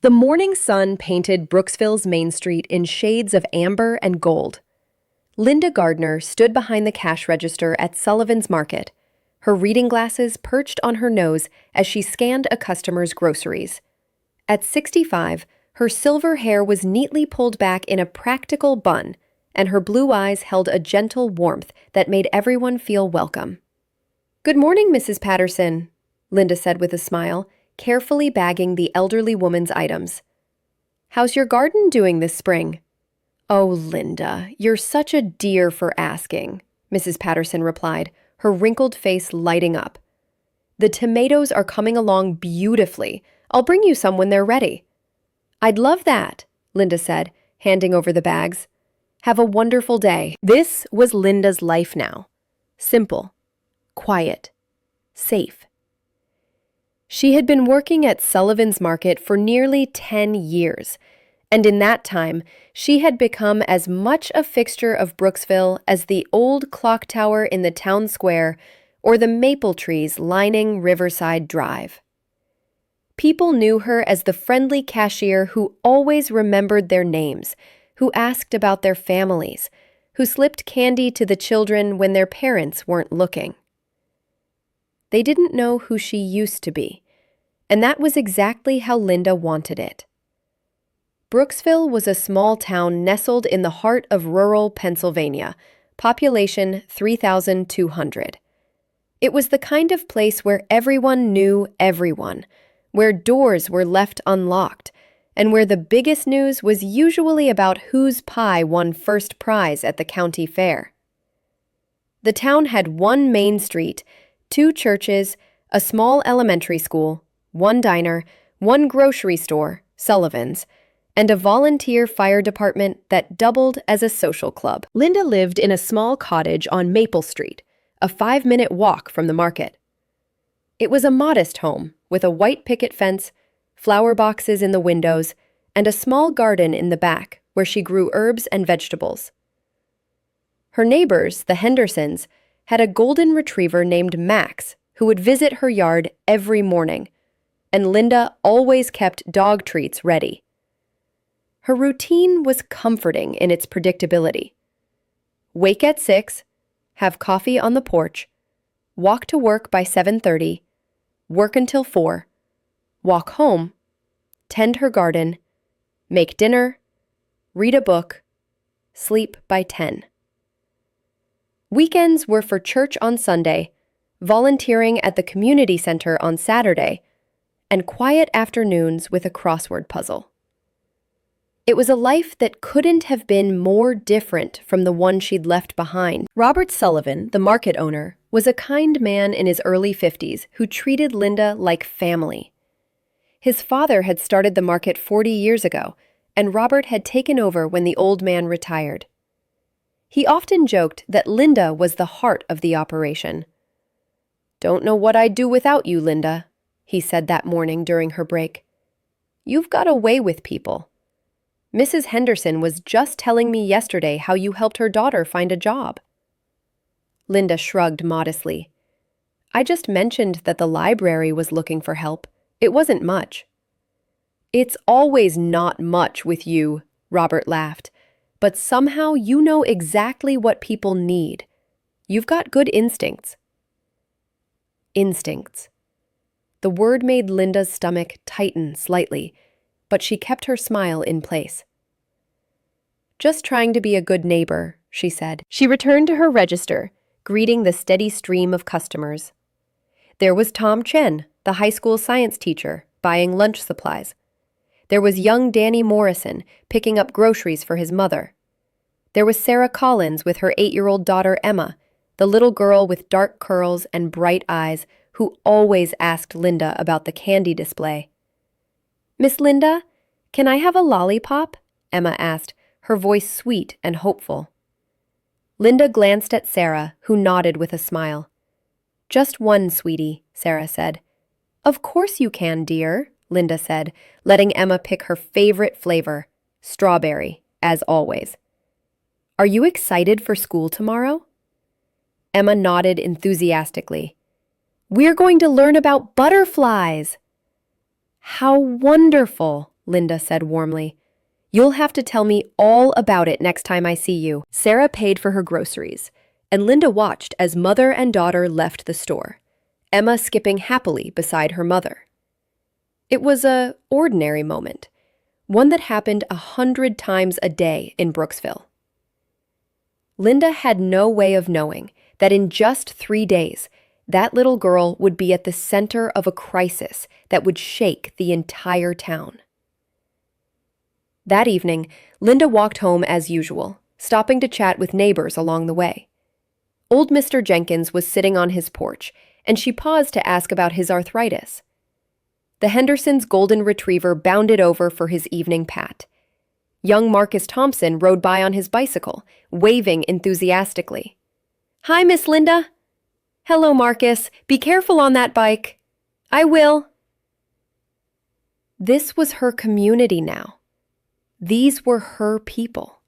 The morning sun painted Brooksville's Main Street in shades of amber and gold. Linda Gardner stood behind the cash register at Sullivan's Market, her reading glasses perched on her nose as she scanned a customer's groceries. At 65, her silver hair was neatly pulled back in a practical bun, and her blue eyes held a gentle warmth that made everyone feel welcome. "Good morning, Mrs. Patterson," Linda said with a smile, carefully bagging the elderly woman's items. "How's your garden doing this spring?" "Oh, Linda, you're such a dear for asking," Mrs. Patterson replied, her wrinkled face lighting up. "The tomatoes are coming along beautifully. I'll bring you some when they're ready." "I'd love that," Linda said, handing over the bags. "Have a wonderful day." This was Linda's life now. Simple, quiet, safe. She had been working at Sullivan's Market for nearly 10 years, and in that time, she had become as much a fixture of Brooksville as the old clock tower in the town square or the maple trees lining Riverside Drive. People knew her as the friendly cashier who always remembered their names, who asked about their families, who slipped candy to the children when their parents weren't looking. They didn't know who she used to be, and that was exactly how Linda wanted it. Brooksville was a small town nestled in the heart of rural Pennsylvania, population 3,200. It was the kind of place where everyone knew everyone, where doors were left unlocked, and where the biggest news was usually about whose pie won first prize at the county fair. The town had one main street, 2 churches, a small elementary school, 1 diner, 1 grocery store, Sullivan's, and a volunteer fire department that doubled as a social club. Linda lived in a small cottage on Maple Street, a 5-minute walk from the market. It was a modest home with a white picket fence, flower boxes in the windows, and a small garden in the back where she grew herbs and vegetables. Her neighbors, the Hendersons, had a golden retriever named Max who would visit her yard every morning, and Linda always kept dog treats ready. Her routine was comforting in its predictability. Wake at 6, have coffee on the porch, walk to work by 7:30, work until 4, walk home, tend her garden, make dinner, read a book, sleep by 10. Weekends were for church on Sunday, volunteering at the community center on Saturday, and quiet afternoons with a crossword puzzle. It was a life that couldn't have been more different from the one she'd left behind. Robert Sullivan, the market owner, was a kind man in his early 50s who treated Linda like family. His father had started the market 40 years ago, and Robert had taken over when the old man retired. He often joked that Linda was the heart of the operation. "Don't know what I'd do without you, Linda," he said that morning during her break. "You've got a way with people. Mrs. Henderson was just telling me yesterday how you helped her daughter find a job." Linda shrugged modestly. "I just mentioned that the library was looking for help. It wasn't much." "It's always not much with you," Robert laughed. "But somehow you know exactly what people need. You've got good instincts." Instincts. The word made Linda's stomach tighten slightly, but she kept her smile in place. "Just trying to be a good neighbor," she said. She returned to her register, greeting the steady stream of customers. There was Tom Chen, the high school science teacher, buying lunch supplies. There was young Danny Morrison, picking up groceries for his mother. There was Sarah Collins with her 8-year-old daughter Emma, the little girl with dark curls and bright eyes who always asked Linda about the candy display. "Miss Linda, can I have a lollipop?" Emma asked, her voice sweet and hopeful. Linda glanced at Sarah, who nodded with a smile. "Just one, sweetie," Sarah said. "Of course you can, dear," Linda said, letting Emma pick her favorite flavor, strawberry, as always. "Are you excited for school tomorrow?" Emma nodded enthusiastically. "We're going to learn about butterflies." "How wonderful," Linda said warmly. "You'll have to tell me all about it next time I see you." Sarah paid for her groceries, and Linda watched as mother and daughter left the store, Emma skipping happily beside her mother. It was an ordinary moment, one that happened 100 times a day in Brooksville. Linda had no way of knowing that in just 3 days, that little girl would be at the center of a crisis that would shake the entire town. That evening, Linda walked home as usual, stopping to chat with neighbors along the way. Old Mr. Jenkins was sitting on his porch, and she paused to ask about his arthritis. The Hendersons' golden retriever bounded over for his evening pat. Young Marcus Thompson rode by on his bicycle, waving enthusiastically. "Hi, Miss Linda." "Hello, Marcus. Be careful on that bike." "I will." This was her community now. These were her people.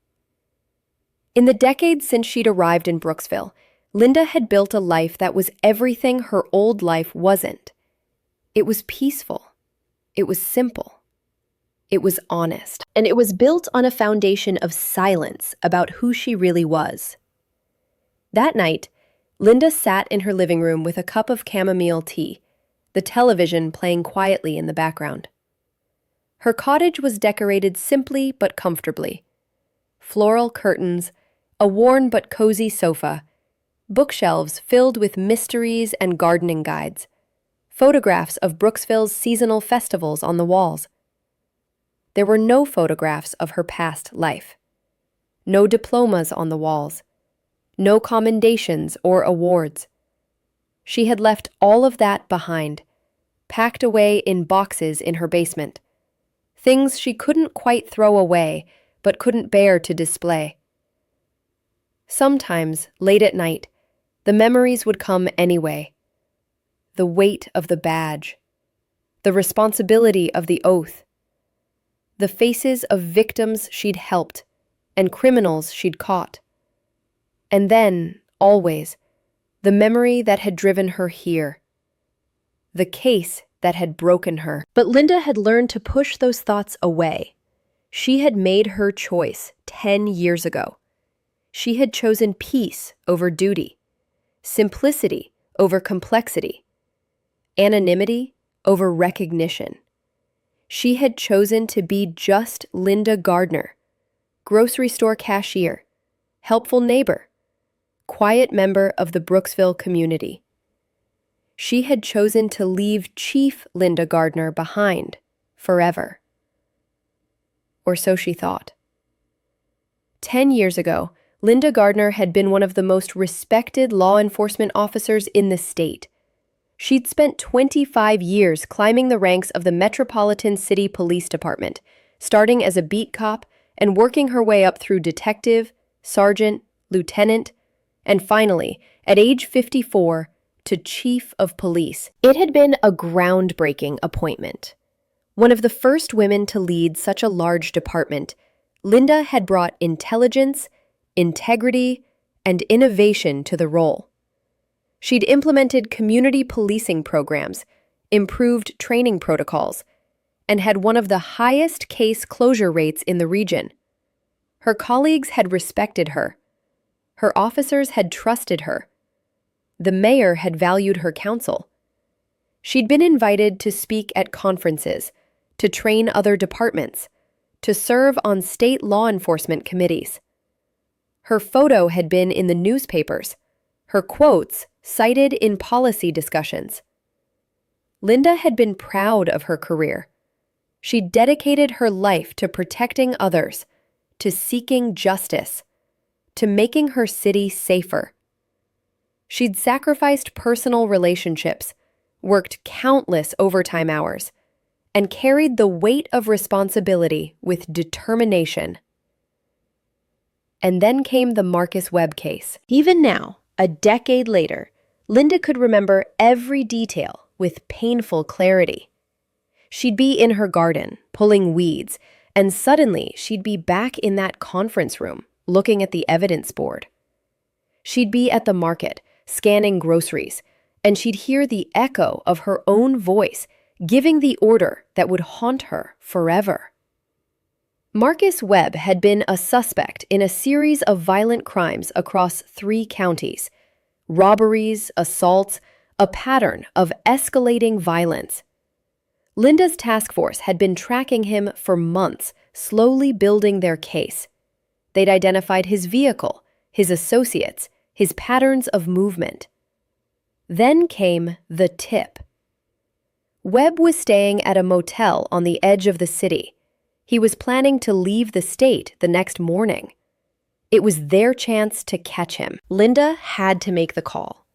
In the decades since she'd arrived in Brooksville, Linda had built a life that was everything her old life wasn't. It was peaceful. It was simple. It was honest. And it was built on a foundation of silence about who she really was. That night, Linda sat in her living room with a cup of chamomile tea, the television playing quietly in the background. Her cottage was decorated simply but comfortably. Floral curtains, a worn but cozy sofa, bookshelves filled with mysteries and gardening guides, photographs of Brooksville's seasonal festivals on the walls. There were no photographs of her past life. No diplomas on the walls. No commendations or awards. She had left all of that behind, packed away in boxes in her basement. Things she couldn't quite throw away, but couldn't bear to display. Sometimes, late at night, the memories would come anyway. The weight of the badge, the responsibility of the oath, the faces of victims she'd helped and criminals she'd caught. And then, always, the memory that had driven her here, the case that had broken her. But Linda had learned to push those thoughts away. She had made her choice 10 years ago. She had chosen peace over duty, simplicity over complexity, anonymity over recognition. She had chosen to be just Linda Gardner, grocery store cashier, helpful neighbor, quiet member of the Brooksville community. She had chosen to leave Chief Linda Gardner behind forever. Or so she thought. 10 years ago, Linda Gardner had been one of the most respected law enforcement officers in the state. She'd spent 25 years climbing the ranks of the Metropolitan City Police Department, starting as a beat cop and working her way up through detective, sergeant, lieutenant, and finally, at age 54, to chief of police. It had been a groundbreaking appointment. One of the first women to lead such a large department, Linda had brought intelligence, integrity, and innovation to the role. She'd implemented community policing programs, improved training protocols, and had one of the highest case closure rates in the region. Her colleagues had respected her. Her officers had trusted her. The mayor had valued her counsel. She'd been invited to speak at conferences, to train other departments, to serve on state law enforcement committees. Her photo had been in the newspapers, her quotes cited in policy discussions. Linda had been proud of her career. She dedicated her life to protecting others, to seeking justice, to making her city safer. She'd sacrificed personal relationships, worked countless overtime hours, and carried the weight of responsibility with determination. And then came the Marcus Webb case. Even now, a decade later, Linda could remember every detail with painful clarity. She'd be in her garden, pulling weeds, and suddenly she'd be back in that conference room, looking at the evidence board. She'd be at the market, scanning groceries, and she'd hear the echo of her own voice giving the order that would haunt her forever. Marcus Webb had been a suspect in a series of violent crimes across 3 counties: robberies, assaults, a pattern of escalating violence. Linda's task force had been tracking him for months, slowly building their case. They'd identified his vehicle, his associates, his patterns of movement. Then came the tip. Webb was staying at a motel on the edge of the city. He was planning to leave the state the next morning. It was their chance to catch him. Linda had to make the call.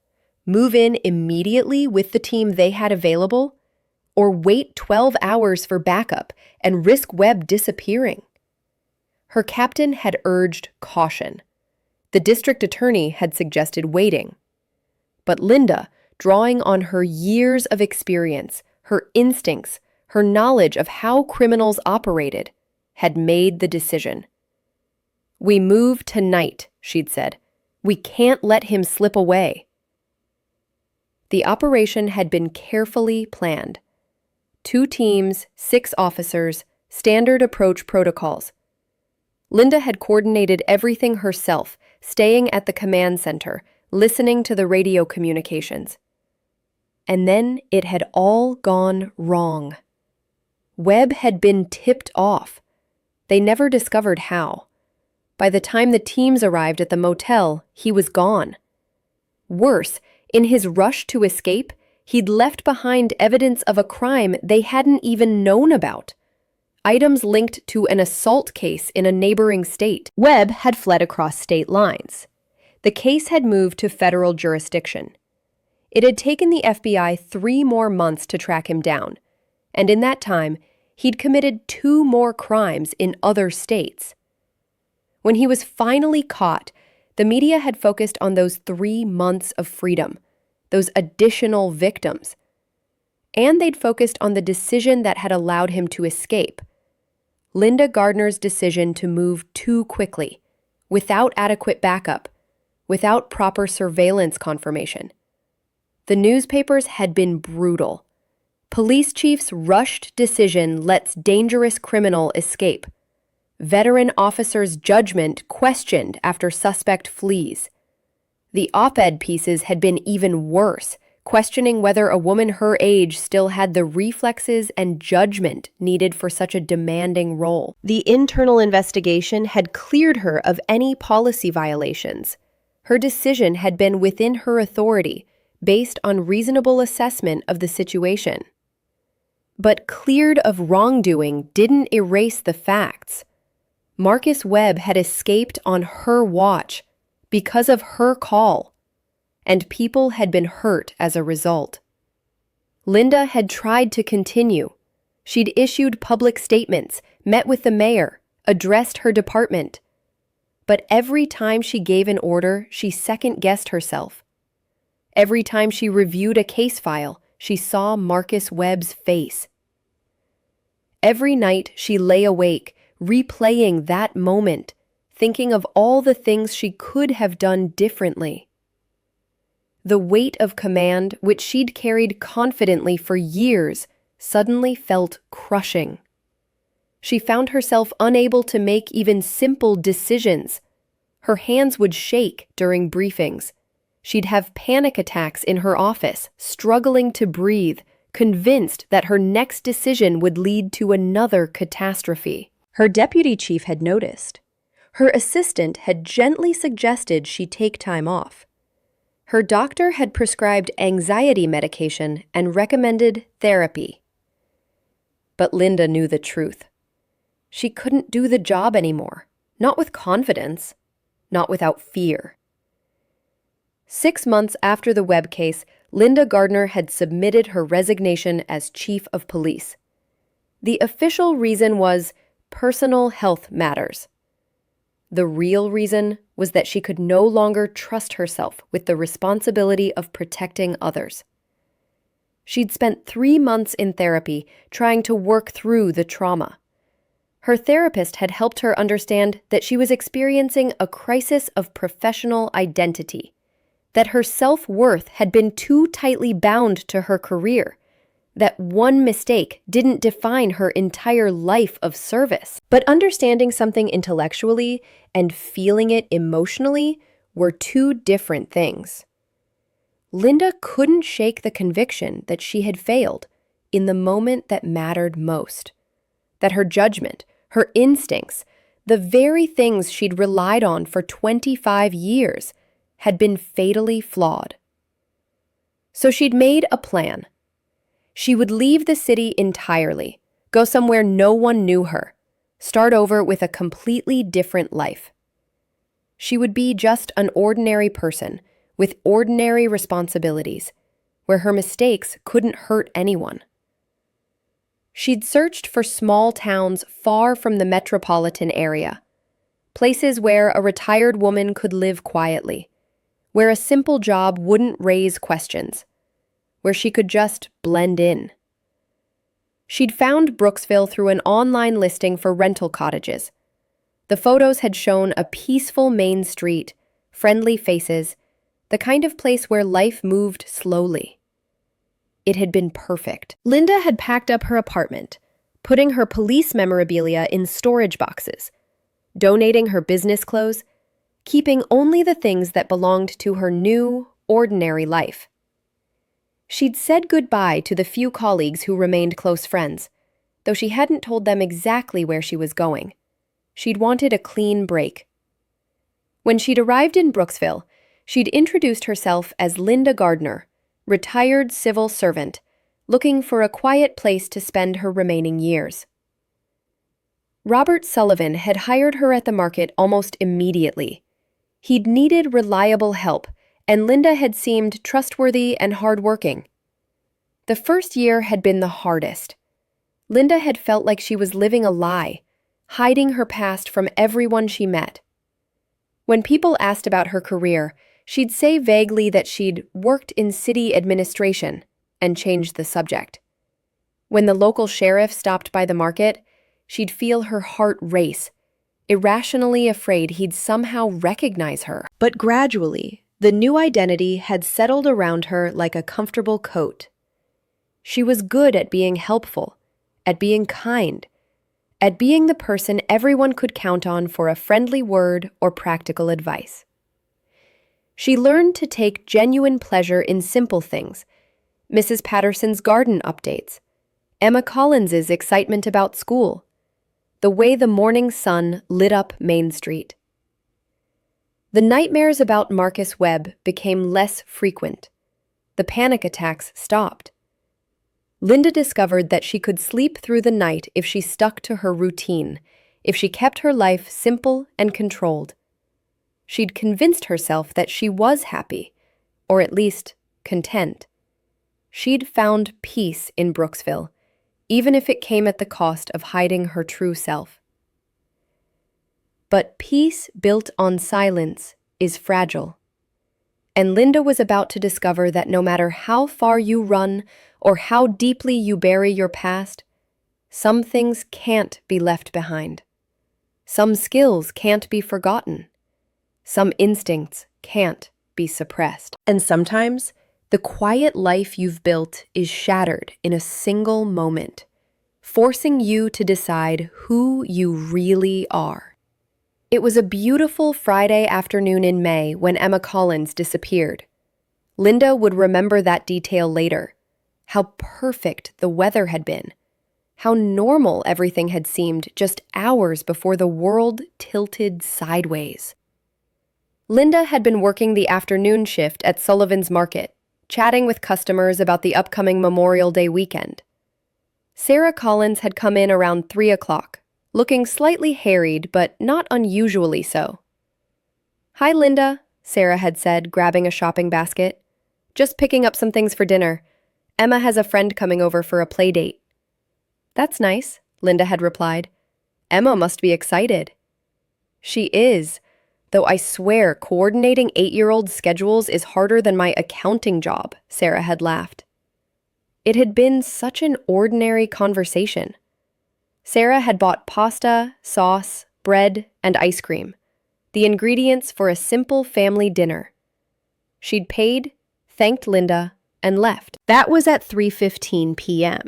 Move in immediately with the team they had available, or wait 12 hours for backup and risk Webb disappearing. Her captain had urged caution. The district attorney had suggested waiting. But Linda, drawing on her years of experience, her instincts, her knowledge of how criminals operated, had made the decision. "We move tonight," she'd said. "We can't let him slip away." The operation had been carefully planned. 2 teams, 6 officers, standard approach protocols. Linda had coordinated everything herself, staying at the command center, listening to the radio communications. And then it had all gone wrong. Webb had been tipped off. They never discovered how. By the time the teams arrived at the motel, he was gone. Worse, in his rush to escape, he'd left behind evidence of a crime they hadn't even known about. Items linked to an assault case in a neighboring state. Webb had fled across state lines. The case had moved to federal jurisdiction. It had taken the FBI 3 more months to track him down, and in that time, he'd committed 2 more crimes in other states. When he was finally caught, the media had focused on those 3 months of freedom, those additional victims. And they'd focused on the decision that had allowed him to escape. Linda Gardner's decision to move too quickly, without adequate backup, without proper surveillance confirmation. The newspapers had been brutal. Police chief's rushed decision lets dangerous criminal escape. Veteran officer's judgment questioned after suspect flees. The op-ed pieces had been even worse, questioning whether a woman her age still had the reflexes and judgment needed for such a demanding role. The internal investigation had cleared her of any policy violations. Her decision had been within her authority, based on reasonable assessment of the situation. But cleared of wrongdoing didn't erase the facts. Marcus Webb had escaped on her watch because of her call, and people had been hurt as a result. Linda had tried to continue. She'd issued public statements, met with the mayor, addressed her department. But every time she gave an order, she second-guessed herself. Every time she reviewed a case file, she saw Marcus Webb's face. Every night she lay awake, replaying that moment, thinking of all the things she could have done differently. The weight of command, which she'd carried confidently for years, suddenly felt crushing. She found herself unable to make even simple decisions. Her hands would shake during briefings. She'd have panic attacks in her office, struggling to breathe, convinced that her next decision would lead to another catastrophe. Her deputy chief had noticed. Her assistant had gently suggested she take time off. Her doctor had prescribed anxiety medication and recommended therapy. But Linda knew the truth. She couldn't do the job anymore, not with confidence, not without fear. 6 months after the Webb case, Linda Gardner had submitted her resignation as chief of police. The official reason was personal health matters. The real reason was that she could no longer trust herself with the responsibility of protecting others. She'd spent 3 months in therapy trying to work through the trauma. Her therapist had helped her understand that she was experiencing a crisis of professional identity, that her self-worth had been too tightly bound to her career, That one mistake didn't define her entire life of service. But understanding something intellectually and feeling it emotionally were two different things. Linda couldn't shake the conviction that she had failed in the moment that mattered most. That her judgment, her instincts, the very things she'd relied on for 25 years, had been fatally flawed. So she'd made a plan. She would leave the city entirely, go somewhere no one knew her, start over with a completely different life. She would be just an ordinary person with ordinary responsibilities, where her mistakes couldn't hurt anyone. She'd searched for small towns far from the metropolitan area, places where a retired woman could live quietly, where a simple job wouldn't raise questions, where she could just blend in. She'd found Brooksville through an online listing for rental cottages. The photos had shown a peaceful main street, friendly faces, the kind of place where life moved slowly. It had been perfect. Linda had packed up her apartment, putting her police memorabilia in storage boxes, donating her business clothes, keeping only the things that belonged to her new, ordinary life. She'd said goodbye to the few colleagues who remained close friends, though she hadn't told them exactly where she was going. She'd wanted a clean break. When she'd arrived in Brooksville, she'd introduced herself as Linda Gardner, retired civil servant, looking for a quiet place to spend her remaining years. Robert Sullivan had hired her at the market almost immediately. He'd needed reliable help, and Linda had seemed trustworthy and hardworking. The first year had been the hardest. Linda had felt like she was living a lie, hiding her past from everyone she met. When people asked about her career, she'd say vaguely that she'd worked in city administration and changed the subject. When the local sheriff stopped by the market, she'd feel her heart race, irrationally afraid he'd somehow recognize her. But gradually, the new identity had settled around her like a comfortable coat. She was good at being helpful, at being kind, at being the person everyone could count on for a friendly word or practical advice. She learned to take genuine pleasure in simple things, Mrs. Patterson's garden updates, Emma Collins's excitement about school, the way the morning sun lit up Main Street. The nightmares about Marcus Webb became less frequent. The panic attacks stopped. Linda discovered that she could sleep through the night if she stuck to her routine, if she kept her life simple and controlled. She'd convinced herself that she was happy, or at least content. She'd found peace in Brooksville, even if it came at the cost of hiding her true self. But peace built on silence is fragile. And Linda was about to discover that no matter how far you run or how deeply you bury your past, some things can't be left behind. Some skills can't be forgotten. Some instincts can't be suppressed. And sometimes, the quiet life you've built is shattered in a single moment, forcing you to decide who you really are. It was a beautiful Friday afternoon in May when Emma Collins disappeared. Linda would remember that detail later. How perfect the weather had been. How normal everything had seemed just hours before the world tilted sideways. Linda had been working the afternoon shift at Sullivan's Market, chatting with customers about the upcoming Memorial Day weekend. Sarah Collins had come in around 3 o'clock, looking slightly harried but not unusually so. "Hi, Linda," Sarah had said, grabbing a shopping basket. "Just picking up some things for dinner. Emma has a friend coming over for a play date." "That's nice," Linda had replied. "Emma must be excited." "She is, though I swear coordinating 8-year-old schedules is harder than my accounting job," Sarah had laughed. It had been such an ordinary conversation. Sarah had bought pasta, sauce, bread, and ice cream, the ingredients for a simple family dinner. She'd paid, thanked Linda, and left. That was at 3:15 p.m.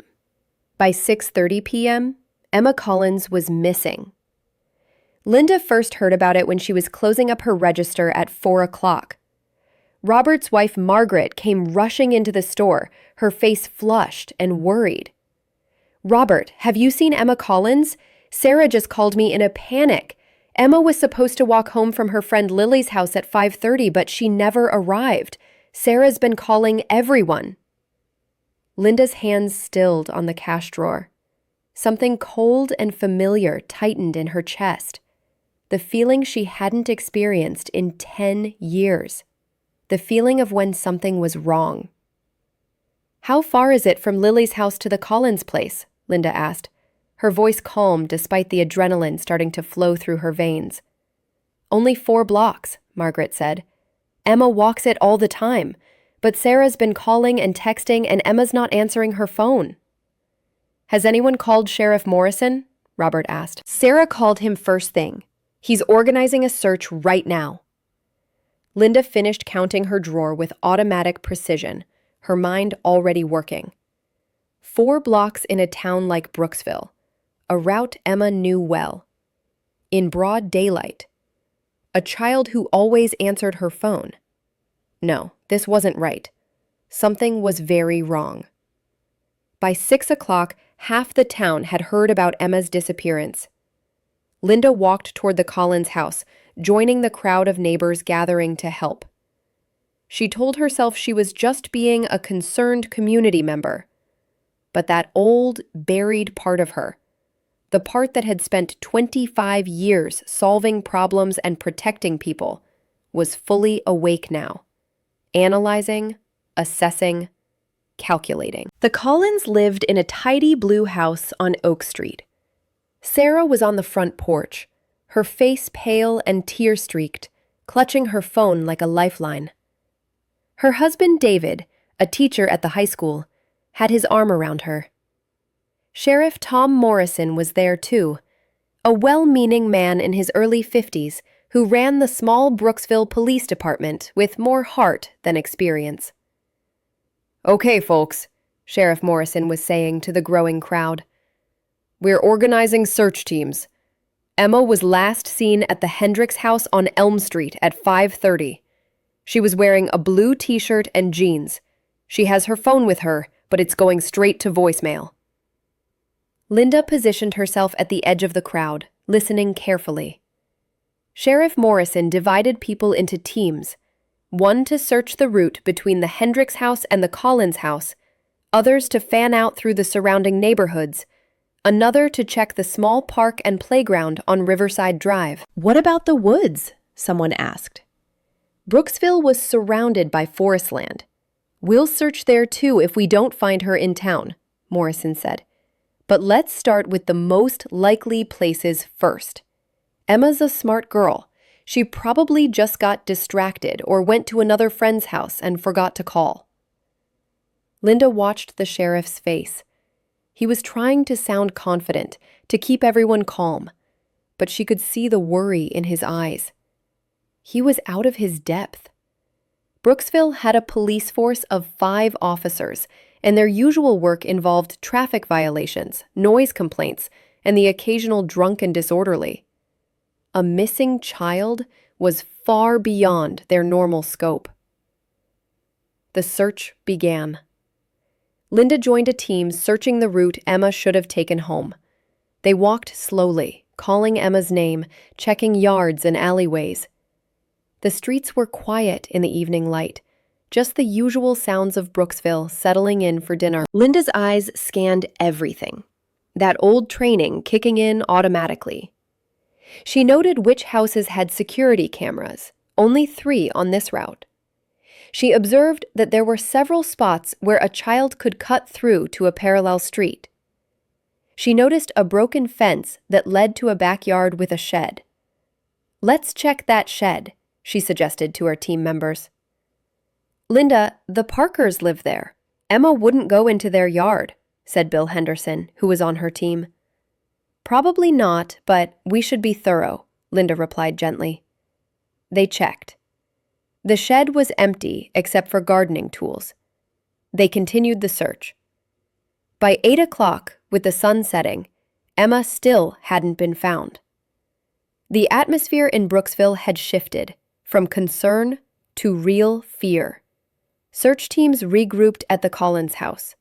By 6:30 p.m., Emma Collins was missing. Linda first heard about it when she was closing up her register at 4 o'clock. Robert's wife Margaret came rushing into the store, her face flushed and worried. "Robert, have you seen Emma Collins? Sarah just called me in a panic. Emma was supposed to walk home from her friend Lily's house at 5:30, but she never arrived. Sarah's been calling everyone." Linda's hands stilled on the cash drawer. Something cold and familiar tightened in her chest. The feeling she hadn't experienced in 10 years. The feeling of when something was wrong. "How far is it from Lily's house to the Collins place?" Linda asked, her voice calm despite the adrenaline starting to flow through her veins. "Only 4 blocks, Margaret said. "Emma walks it all the time, but Sarah's been calling and texting and Emma's not answering her phone." "Has anyone called Sheriff Morrison?" Robert asked. "Sarah called him first thing. He's organizing a search right now." Linda finished counting her drawer with automatic precision, her mind already working. 4 blocks in a town like Brooksville, a route Emma knew well. In broad daylight. A child who always answered her phone. No, this wasn't right. Something was very wrong. By 6 o'clock, half the town had heard about Emma's disappearance. Linda walked toward the Collins house, joining the crowd of neighbors gathering to help. She told herself she was just being a concerned community member. But that old, buried part of her, the part that had spent 25 years solving problems and protecting people, was fully awake now, analyzing, assessing, calculating. The Collins lived in a tidy blue house on Oak Street. Sarah was on the front porch, her face pale and tear-streaked, clutching her phone like a lifeline. Her husband David, a teacher at the high school, had his arm around her. Sheriff Tom Morrison was there too, a well-meaning man in his early 50s who ran the small Brooksville Police Department with more heart than experience. "Okay, folks," Sheriff Morrison was saying to the growing crowd. "We're organizing search teams. Emma was last seen at the Hendricks house on Elm Street at 5:30. She was wearing a blue t-shirt and jeans. She has her phone with her, but it's going straight to voicemail." Linda positioned herself at the edge of the crowd, listening carefully. Sheriff Morrison divided people into teams, one to search the route between the Hendricks house and the Collins house, others to fan out through the surrounding neighborhoods, another to check the small park and playground on Riverside Drive. "What about the woods?" someone asked. "Brooksville was surrounded by forest land. We'll search there too if we don't find her in town," Morrison said. "But let's start with the most likely places first. Emma's a smart girl. She probably just got distracted or went to another friend's house and forgot to call." Linda watched the sheriff's face. He was trying to sound confident, to keep everyone calm, but she could see the worry in his eyes. He was out of his depth. Brooksville had a police force of 5 officers, and their usual work involved traffic violations, noise complaints, and the occasional drunk and disorderly. A missing child was far beyond their normal scope. The search began. Linda joined a team searching the route Emma should have taken home. They walked slowly, calling Emma's name, checking yards and alleyways. The streets were quiet in the evening light, just the usual sounds of Brooksville settling in for dinner. Linda's eyes scanned everything, that old training kicking in automatically. She noted which houses had security cameras, only 3 on this route. She observed that there were several spots where a child could cut through to a parallel street. She noticed a broken fence that led to a backyard with a shed. "Let's check that shed," she suggested to her team members. "Linda, the Parkers live there. Emma wouldn't go into their yard," said Bill Henderson, who was on her team. "Probably not, but we should be thorough," Linda replied gently. They checked. The shed was empty except for gardening tools. They continued the search. By 8 o'clock, with the sun setting, Emma still hadn't been found. The atmosphere in Brooksville had shifted from concern to real fear. Search teams regrouped at the Collins house.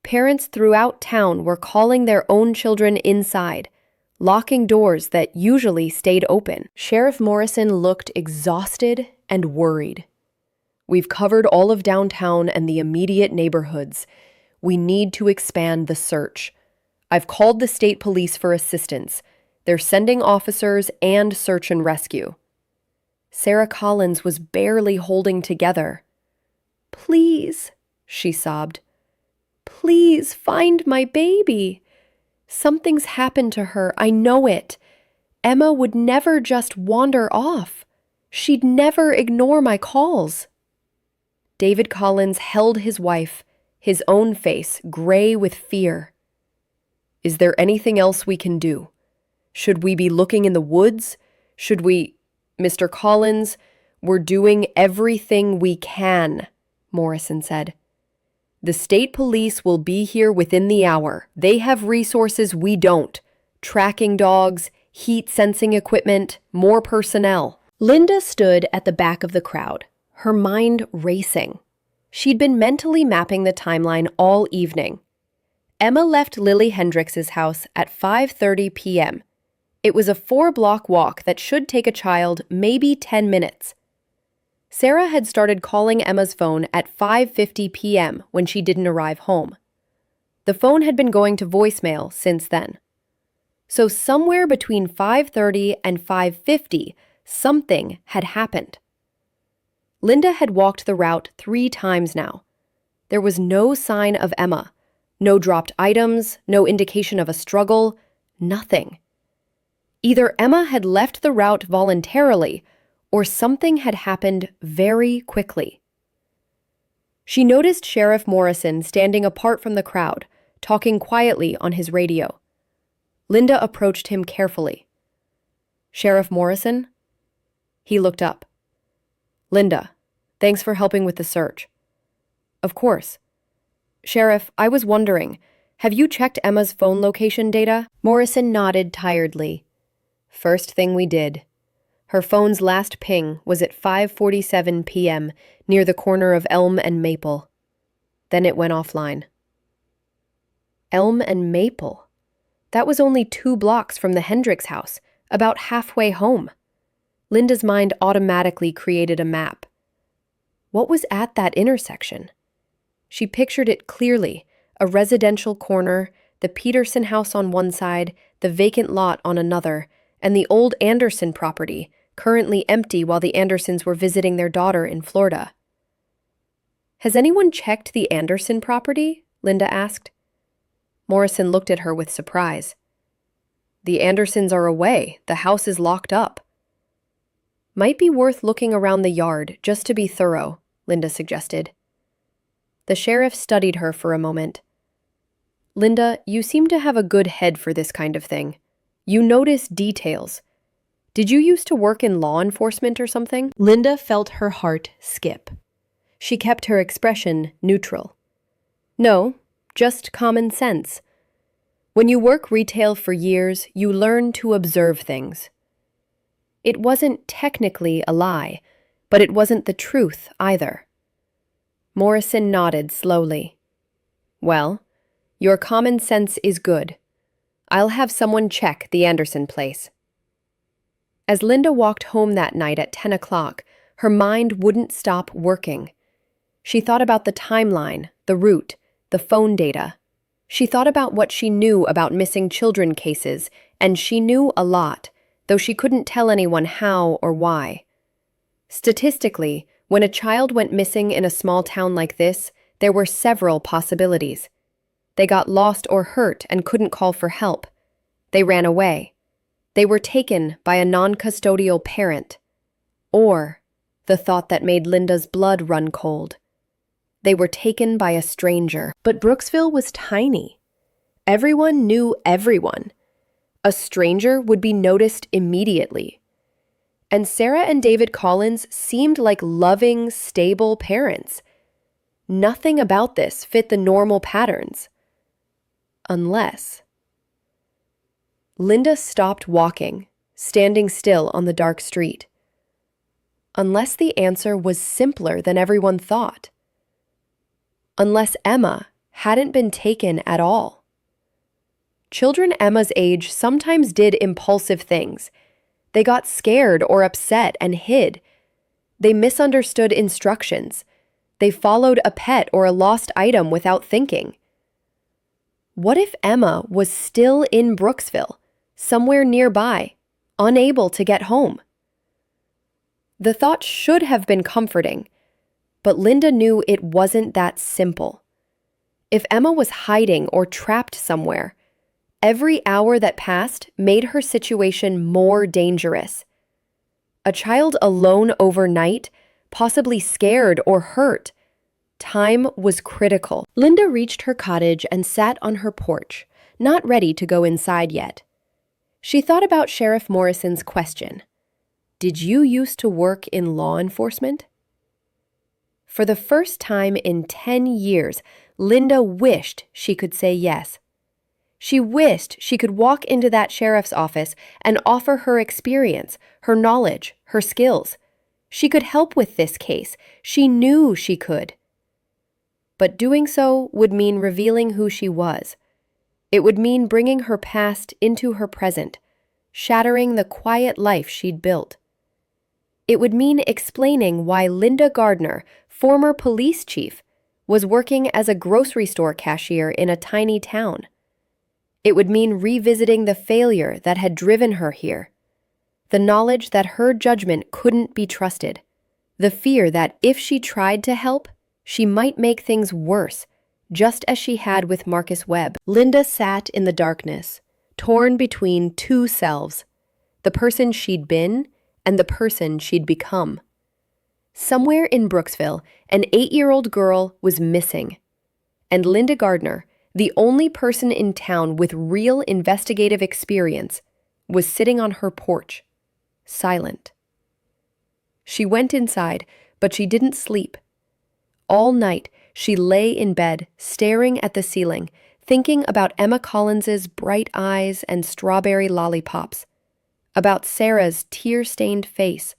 Parents throughout town were calling their own children inside, locking doors that usually stayed open. Sheriff Morrison looked exhausted and worried. "We've covered all of downtown and the immediate neighborhoods. We need to expand the search. I've called the state police for assistance. They're sending officers and search and rescue." Sarah Collins was barely holding together. "Please," she sobbed. "Please find my baby. Something's happened to her, I know it. Emma would never just wander off. She'd never ignore my calls." David Collins held his wife, his own face gray with fear. "Is there anything else we can do? Should we be looking in the woods? Should we—" "Mr. Collins, we're doing everything we can," Morrison said. "The state police will be here within the hour. They have resources we don't. Tracking dogs, heat-sensing equipment, more personnel." Linda stood at the back of the crowd, her mind racing. She'd been mentally mapping the timeline all evening. Emma left Lily Hendricks's house at 5:30 p.m. It was a 4-block walk that should take a child maybe 10 minutes. Sarah had started calling Emma's phone at 5:50 p.m. when she didn't arrive home. The phone had been going to voicemail since then. So somewhere between 5:30 and 5:50, something had happened. Linda had walked the route 3 times now. There was no sign of Emma, no dropped items, no indication of a struggle, nothing. Either Emma had left the route voluntarily, or something had happened very quickly. She noticed Sheriff Morrison standing apart from the crowd, talking quietly on his radio. Linda approached him carefully. "Sheriff Morrison?" He looked up. "Linda, thanks for helping with the search." "Of course. Sheriff, I was wondering, have you checked Emma's phone location data?" Morrison nodded tiredly. "First thing we did. Her phone's last ping was at 5:47 p.m. near the corner of Elm and Maple. Then it went offline." Elm and Maple? That was only 2 blocks from the Hendricks house, about halfway home. Linda's mind automatically created a map. What was at that intersection? She pictured it clearly, a residential corner, the Peterson house on one side, the vacant lot on another, and the old Anderson property, currently empty while the Andersons were visiting their daughter in Florida. "Has anyone checked the Anderson property?" Linda asked. Morrison looked at her with surprise. "The Andersons are away. The house is locked up." "Might be worth looking around the yard, just to be thorough," Linda suggested. The sheriff studied her for a moment. "Linda, you seem to have a good head for this kind of thing. You notice details. Did you used to work in law enforcement or something?" Linda felt her heart skip. She kept her expression neutral. "No, just common sense. When you work retail for years, you learn to observe things." It wasn't technically a lie, but it wasn't the truth either. Morrison nodded slowly. "Well, your common sense is good. I'll have someone check the Anderson place." As Linda walked home that night at 10 o'clock, her mind wouldn't stop working. She thought about the timeline, the route, the phone data. She thought about what she knew about missing children cases, and she knew a lot, though she couldn't tell anyone how or why. Statistically, when a child went missing in a small town like this, there were several possibilities. They got lost or hurt and couldn't call for help. They ran away. They were taken by a non-custodial parent. Or, the thought that made Linda's blood run cold, they were taken by a stranger. But Brooksville was tiny. Everyone knew everyone. A stranger would be noticed immediately. And Sarah and David Collins seemed like loving, stable parents. Nothing about this fit the normal patterns. Unless... Linda stopped walking, standing still on the dark street. Unless the answer was simpler than everyone thought. Unless Emma hadn't been taken at all. Children Emma's age sometimes did impulsive things. They got scared or upset and hid. They misunderstood instructions. They followed a pet or a lost item without thinking. What if Emma was still in Brooksville, somewhere nearby, unable to get home? The thought should have been comforting, but Linda knew it wasn't that simple. If Emma was hiding or trapped somewhere, every hour that passed made her situation more dangerous. A child alone overnight, possibly scared or hurt. Time was critical. Linda reached her cottage and sat on her porch, not ready to go inside yet. She thought about Sheriff Morrison's question. Did you used to work in law enforcement? For the first time in 10 years, Linda wished she could say yes. She wished she could walk into that sheriff's office and offer her experience, her knowledge, her skills. She could help with this case. She knew she could. But doing so would mean revealing who she was. It would mean bringing her past into her present, shattering the quiet life she'd built. It would mean explaining why Linda Gardner, former police chief, was working as a grocery store cashier in a tiny town. It would mean revisiting the failure that had driven her here, the knowledge that her judgment couldn't be trusted, the fear that if she tried to help, she might make things worse, just as she had with Marcus Webb. Linda sat in the darkness, torn between two selves, the person she'd been and the person she'd become. Somewhere in Brooksville, an 8-year-old girl was missing, and Linda Gardner, the only person in town with real investigative experience, was sitting on her porch, silent. She went inside, but she didn't sleep. All night, she lay in bed, staring at the ceiling, thinking about Emma Collins's bright eyes and strawberry lollipops, about Sarah's tear-stained face,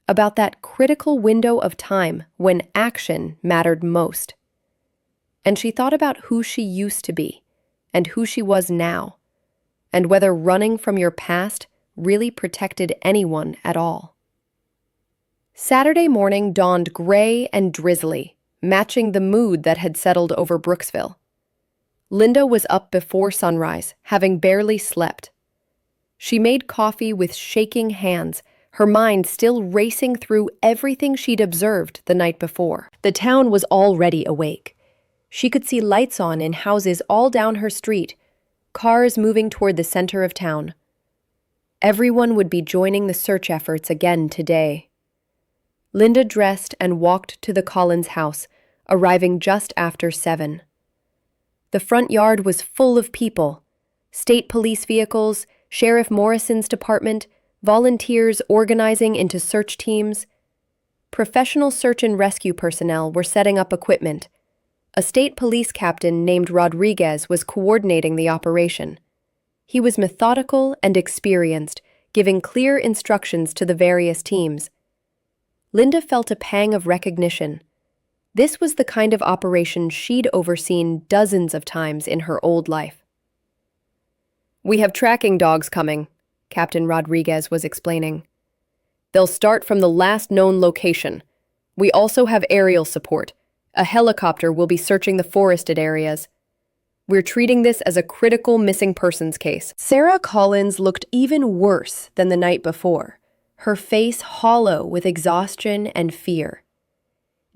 about that critical window of time when action mattered most. And she thought about who she used to be and who she was now, and whether running from your past really protected anyone at all. Saturday morning dawned gray and drizzly, matching the mood that had settled over Brooksville. Linda was up before sunrise, having barely slept. She made coffee with shaking hands, her mind still racing through everything she'd observed the night before. The town was already awake. She could see lights on in houses all down her street, cars moving toward the center of town. Everyone would be joining the search efforts again today. Linda dressed and walked to the Collins house, arriving just after 7. The front yard was full of people, state police vehicles, Sheriff Morrison's department, volunteers organizing into search teams. Professional search and rescue personnel were setting up equipment. A state police captain named Rodriguez was coordinating the operation. He was methodical and experienced, giving clear instructions to the various teams. Linda felt a pang of recognition. This was the kind of operation she'd overseen dozens of times in her old life. "We have tracking dogs coming," Captain Rodriguez was explaining. "They'll start from the last known location. We also have aerial support. A helicopter will be searching the forested areas. We're treating this as a critical missing persons case." Sarah Collins looked even worse than the night before, her face hollow with exhaustion and fear.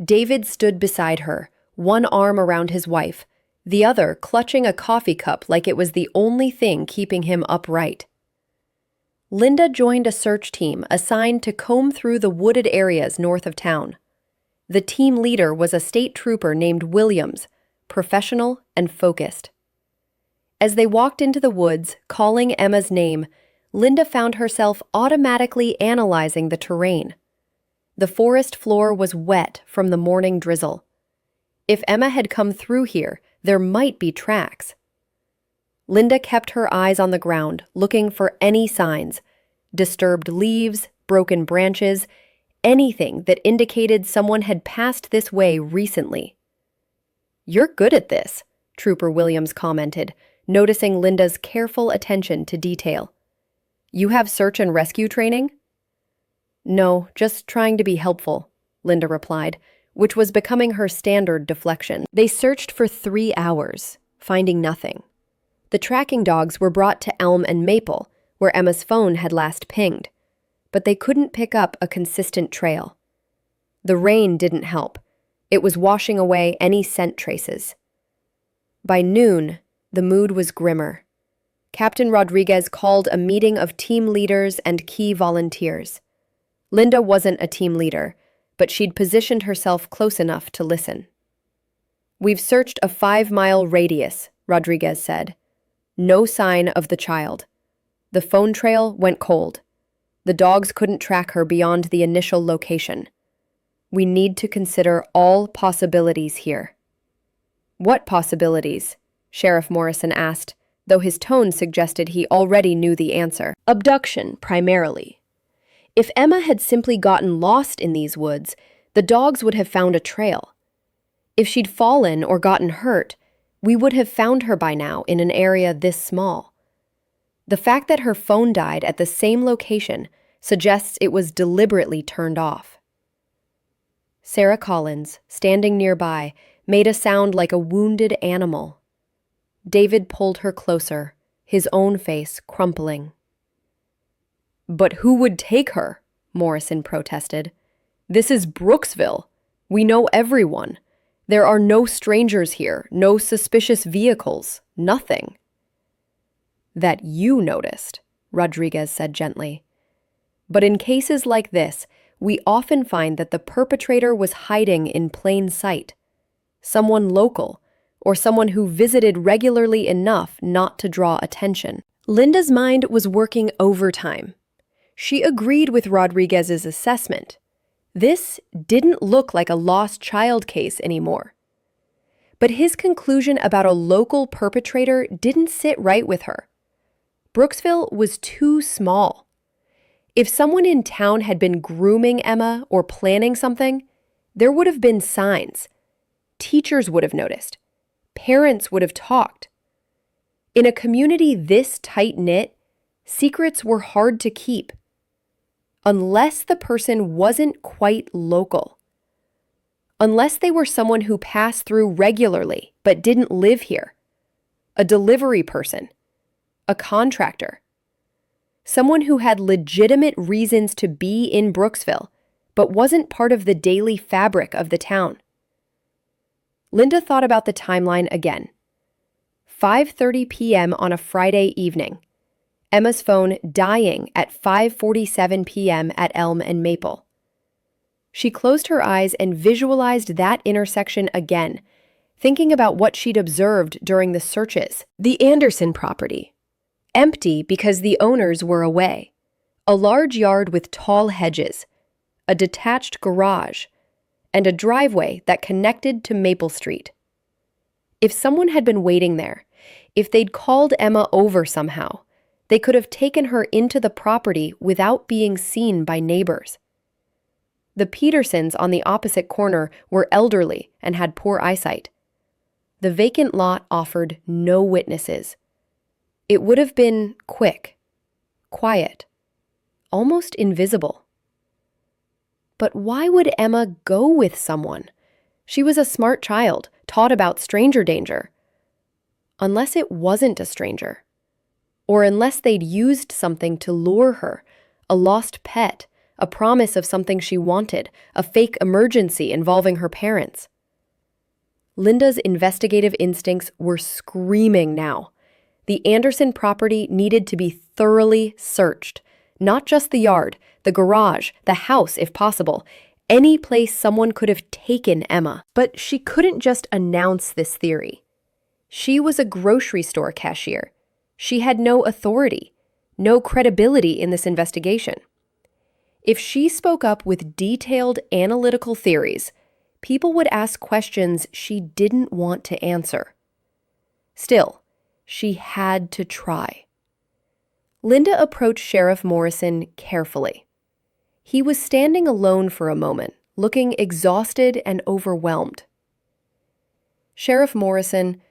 David stood beside her, one arm around his wife, the other clutching a coffee cup like it was the only thing keeping him upright. Linda joined a search team assigned to comb through the wooded areas north of town. The team leader was a state trooper named Williams, professional and focused. As they walked into the woods, calling Emma's name, Linda found herself automatically analyzing the terrain. The forest floor was wet from the morning drizzle. If Emma had come through here, there might be tracks. Linda kept her eyes on the ground, looking for any signs. Disturbed leaves, broken branches, anything that indicated someone had passed this way recently. "You're good at this," Trooper Williams commented, noticing Linda's careful attention to detail. "You have search and rescue training?" "No, just trying to be helpful," Linda replied, which was becoming her standard deflection. They searched for 3 hours, finding nothing. The tracking dogs were brought to Elm and Maple, where Emma's phone had last pinged, but they couldn't pick up a consistent trail. The rain didn't help. It was washing away any scent traces. By noon, the mood was grimmer. Captain Rodriguez called a meeting of team leaders and key volunteers. Linda wasn't a team leader, but she'd positioned herself close enough to listen. "We've searched a 5-mile radius," Rodriguez said. "No sign of the child. The phone trail went cold. The dogs couldn't track her beyond the initial location. We need to consider all possibilities here." "What possibilities?" Sheriff Morrison asked, though his tone suggested he already knew the answer. "Abduction, primarily. If Emma had simply gotten lost in these woods, the dogs would have found a trail. If she'd fallen or gotten hurt, we would have found her by now in an area this small. The fact that her phone died at the same location suggests it was deliberately turned off." Sarah Collins, standing nearby, made a sound like a wounded animal. David pulled her closer, his own face crumpling. "But who would take her?" Morrison protested. "This is Brooksville. We know everyone. There are no strangers here, no suspicious vehicles, nothing." "That you noticed," Rodriguez said gently. "But in cases like this, we often find that the perpetrator was hiding in plain sight. Someone local, or someone who visited regularly enough not to draw attention." Linda's mind was working overtime. She agreed with Rodriguez's assessment. This didn't look like a lost child case anymore. But his conclusion about a local perpetrator didn't sit right with her. Brooksville was too small. If someone in town had been grooming Emma or planning something, there would have been signs. Teachers would have noticed. Parents would have talked. In a community this tight-knit, secrets were hard to keep. Unless the person wasn't quite local. Unless they were someone who passed through regularly but didn't live here. A delivery person. A contractor. Someone who had legitimate reasons to be in Brooksville, but wasn't part of the daily fabric of the town. Linda thought about the timeline again. 5:30 p.m. on a Friday evening. Emma's phone dying at 5:47 p.m. at Elm and Maple. She closed her eyes and visualized that intersection again, thinking about what she'd observed during the searches. The Anderson property. Empty because the owners were away. A large yard with tall hedges. A detached garage. And a driveway that connected to Maple Street. If someone had been waiting there, if they'd called Emma over somehow, they could have taken her into the property without being seen by neighbors. The Petersons on the opposite corner were elderly and had poor eyesight. The vacant lot offered no witnesses. It would have been quick, quiet, almost invisible. But why would Emma go with someone? She was a smart child, taught about stranger danger. Unless it wasn't a stranger. Or unless they'd used something to lure her, a lost pet, a promise of something she wanted, a fake emergency involving her parents. Linda's investigative instincts were screaming now. The Anderson property needed to be thoroughly searched. Not just the yard, the garage, the house if possible, any place someone could have taken Emma. But she couldn't just announce this theory. She was a grocery store cashier. She had no authority, no credibility in this investigation. If she spoke up with detailed analytical theories, people would ask questions she didn't want to answer. Still, she had to try. Linda approached Sheriff Morrison carefully. He was standing alone for a moment, looking exhausted and overwhelmed. "Sheriff Morrison,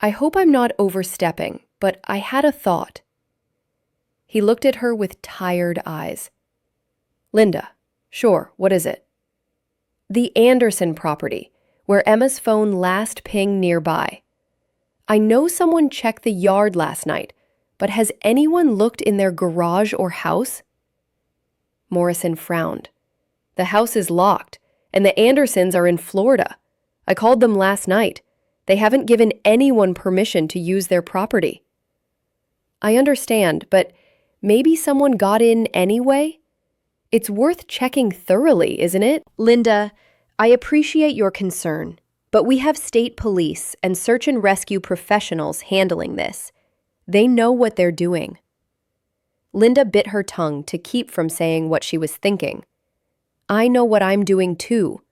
I hope I'm not overstepping, but I had a thought." He looked at her with tired eyes. "Linda, sure, what is it?" "The Anderson property, where Emma's phone last pinged nearby. I know someone checked the yard last night, but has anyone looked in their garage or house?" Morrison frowned. "The house is locked, and the Andersons are in Florida. I called them last night. They haven't given anyone permission to use their property." "I understand, but maybe someone got in anyway? It's worth checking thoroughly, isn't it?" "Linda, I appreciate your concern, but we have state police and search and rescue professionals handling this. They know what they're doing." Linda bit her tongue to keep from saying what she was thinking. "I know what I'm doing too.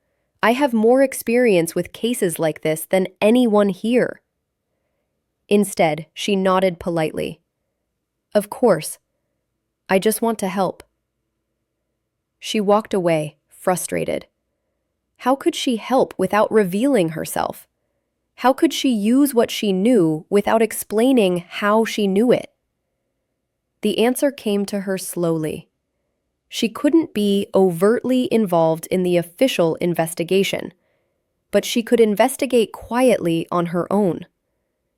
I have more experience with cases like this than anyone here." Instead, she nodded politely. "Of course. I just want to help." She walked away, frustrated. How could she help without revealing herself? How could she use what she knew without explaining how she knew it? The answer came to her slowly. She couldn't be overtly involved in the official investigation, but she could investigate quietly on her own.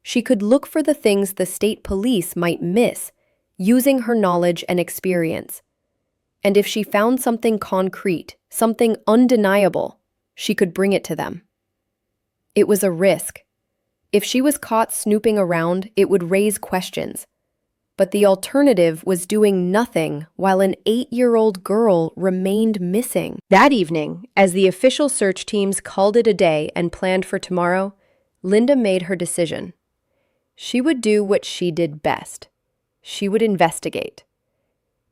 She could look for the things the state police might miss, using her knowledge and experience. And if she found something concrete, something undeniable, she could bring it to them. It was a risk. If she was caught snooping around, it would raise questions. But the alternative was doing nothing while an 8-year-old girl remained missing. That evening, as the official search teams called it a day and planned for tomorrow, Linda made her decision. She would do what she did best. She would investigate.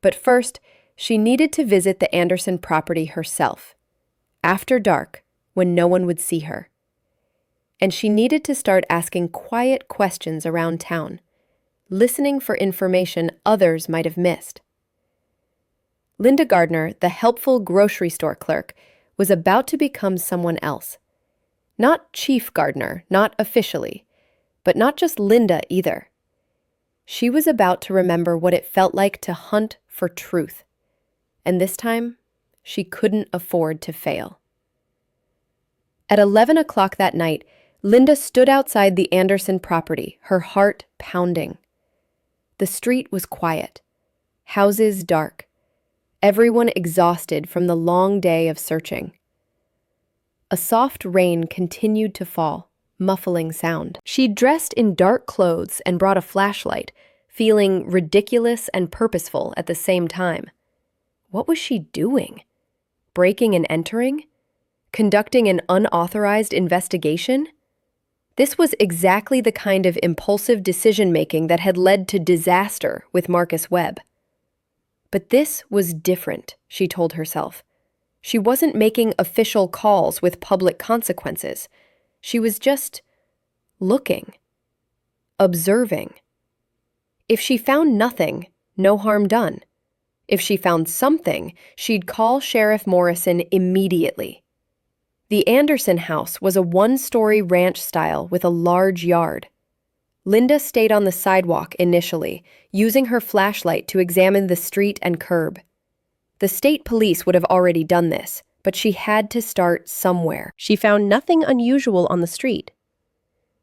But first, she needed to visit the Anderson property herself, after dark, when no one would see her. And she needed to start asking quiet questions around town, listening for information others might have missed. Linda Gardner, the helpful grocery store clerk, was about to become someone else. Not Chief Gardner, not officially, but not just Linda either. She was about to remember what it felt like to hunt for truth. And this time, she couldn't afford to fail. At 11 o'clock that night, Linda stood outside the Anderson property, her heart pounding. The street was quiet, houses dark, everyone exhausted from the long day of searching. A soft rain continued to fall, muffling sound. She dressed in dark clothes and brought a flashlight, feeling ridiculous and purposeful at the same time. What was she doing? Breaking and entering? Conducting an unauthorized investigation? This was exactly the kind of impulsive decision-making that had led to disaster with Marcus Webb. But this was different, she told herself. She wasn't making official calls with public consequences. She was just looking, observing. If she found nothing, no harm done. If she found something, she'd call Sheriff Morrison immediately. The Anderson house was a one-story ranch style with a large yard. Linda stayed on the sidewalk initially, using her flashlight to examine the street and curb. The state police would have already done this, but she had to start somewhere. She found nothing unusual on the street.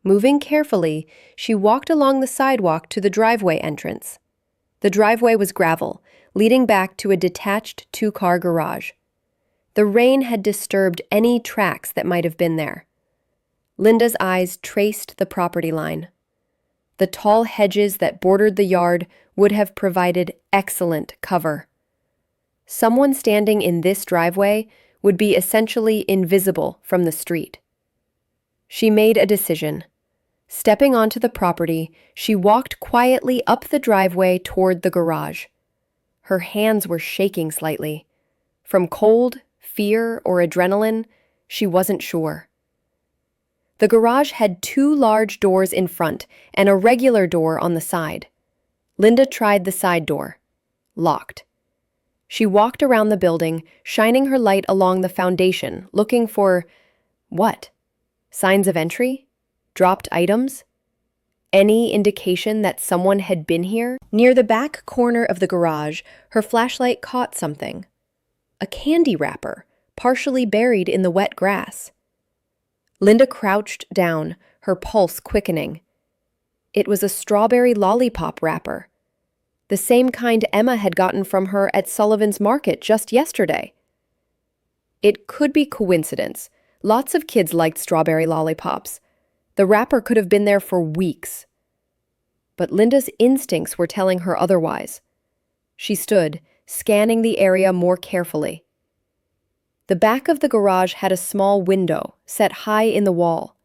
Moving carefully, she walked along the sidewalk to the driveway entrance. The driveway was gravel, leading back to a detached 2-car garage. The rain had disturbed any tracks that might have been there. Linda's eyes traced the property line. The tall hedges that bordered the yard would have provided excellent cover. Someone standing in this driveway would be essentially invisible from the street. She made a decision. Stepping onto the property, she walked quietly up the driveway toward the garage. Her hands were shaking slightly. From cold, fear, or adrenaline, She wasn't sure. The garage had 2 large doors in front and a regular door on the side. Linda tried the side door. Locked. She walked around the building, shining her light along the foundation, looking for what? Signs of entry? Dropped items? Any indication that someone had been here? Near the back corner of the garage, her flashlight caught something. A candy wrapper, partially buried in the wet grass. Linda crouched down, her pulse quickening. It was a strawberry lollipop wrapper, the same kind Emma had gotten from her at Sullivan's Market just yesterday. It could be coincidence. Lots of kids liked strawberry lollipops. The wrapper could have been there for weeks. But Linda's instincts were telling her otherwise. She stood, scanning the area more carefully. The back of the garage had a small window, set high in the wall.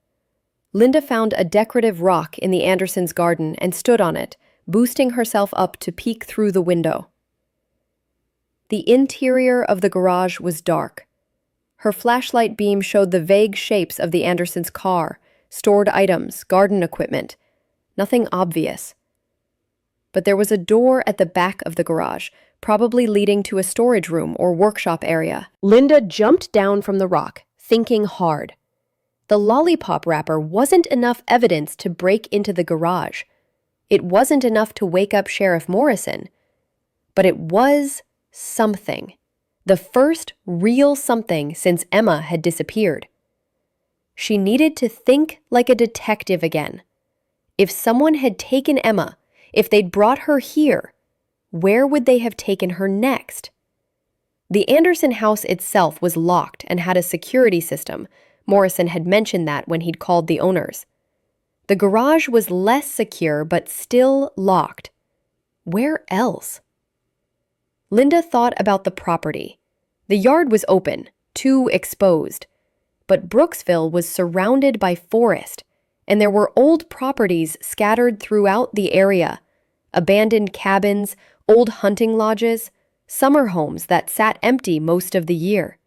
Linda found a decorative rock in the Andersons' garden and stood on it, boosting herself up to peek through the window. The interior of the garage was dark. Her flashlight beam showed the vague shapes of the Andersons' car, stored items, garden equipment. Nothing obvious. But there was a door at the back of the garage, probably leading to a storage room or workshop area. Linda jumped down from the rock, thinking hard. The lollipop wrapper wasn't enough evidence to break into the garage. It wasn't enough to wake up Sheriff Morrison. But it was something. The first real something since Emma had disappeared. She needed to think like a detective again. If someone had taken Emma, if they'd brought her here, where would they have taken her next? The Anderson house itself was locked and had a security system. Morrison had mentioned that when he'd called the owners. The garage was less secure but still locked. Where else? Linda thought about the property. The yard was open, too exposed. But Brooksville was surrounded by forest, and there were old properties scattered throughout the area. Abandoned cabins, old hunting lodges, summer homes that sat empty most of the year.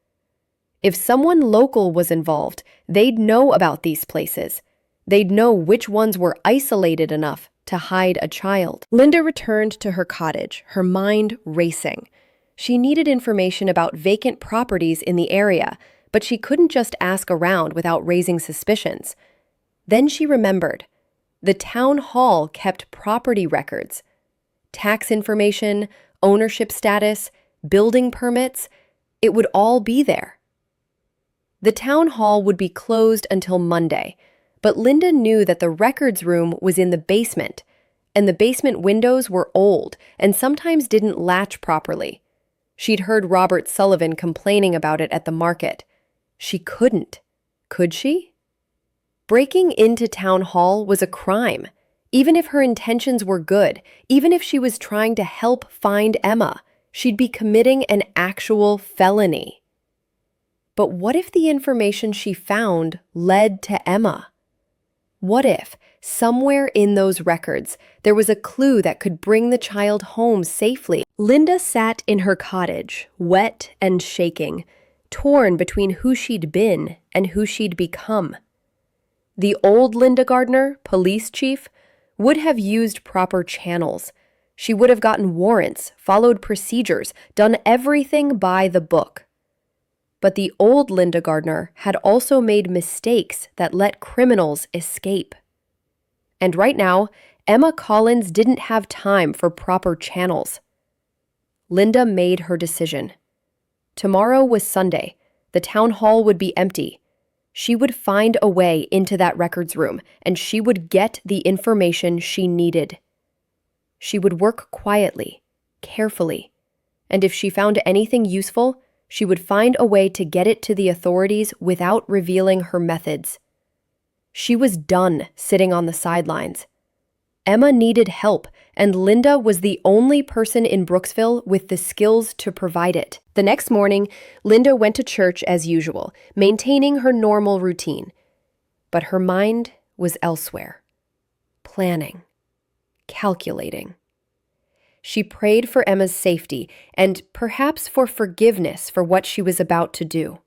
If someone local was involved, they'd know about these places. They'd know which ones were isolated enough to hide a child. Linda returned to her cottage, her mind racing. She needed information about vacant properties in the area, but she couldn't just ask around without raising suspicions. Then she remembered. The town hall kept property records. Tax information, ownership status, building permits, it would all be there. The town hall would be closed until Monday, but Linda knew that the records room was in the basement, and the basement windows were old and sometimes didn't latch properly. She'd heard Robert Sullivan complaining about it at the market. She couldn't. Could she? Breaking into town hall was a crime. Even if her intentions were good, even if she was trying to help find Emma, she'd be committing an actual felony. But what if the information she found led to Emma? What if, somewhere in those records, there was a clue that could bring the child home safely? Linda sat in her cottage, wet and shaking, torn between who she'd been and who she'd become. The old Linda Gardner, police chief, would have used proper channels. She would have gotten warrants, followed procedures, done everything by the book. But the old Linda Gardner had also made mistakes that let criminals escape. And right now, Emma Collins didn't have time for proper channels. Linda made her decision. Tomorrow was Sunday. The town hall would be empty. She would find a way into that records room, and she would get the information she needed. She would work quietly, carefully, and if she found anything useful, she would find a way to get it to the authorities without revealing her methods. She was done sitting on the sidelines. Emma needed help, and Linda was the only person in Brooksville with the skills to provide it. The next morning, Linda went to church as usual, maintaining her normal routine. But her mind was elsewhere. Planning. Calculating. She prayed for Emma's safety and perhaps for forgiveness for what she was about to do.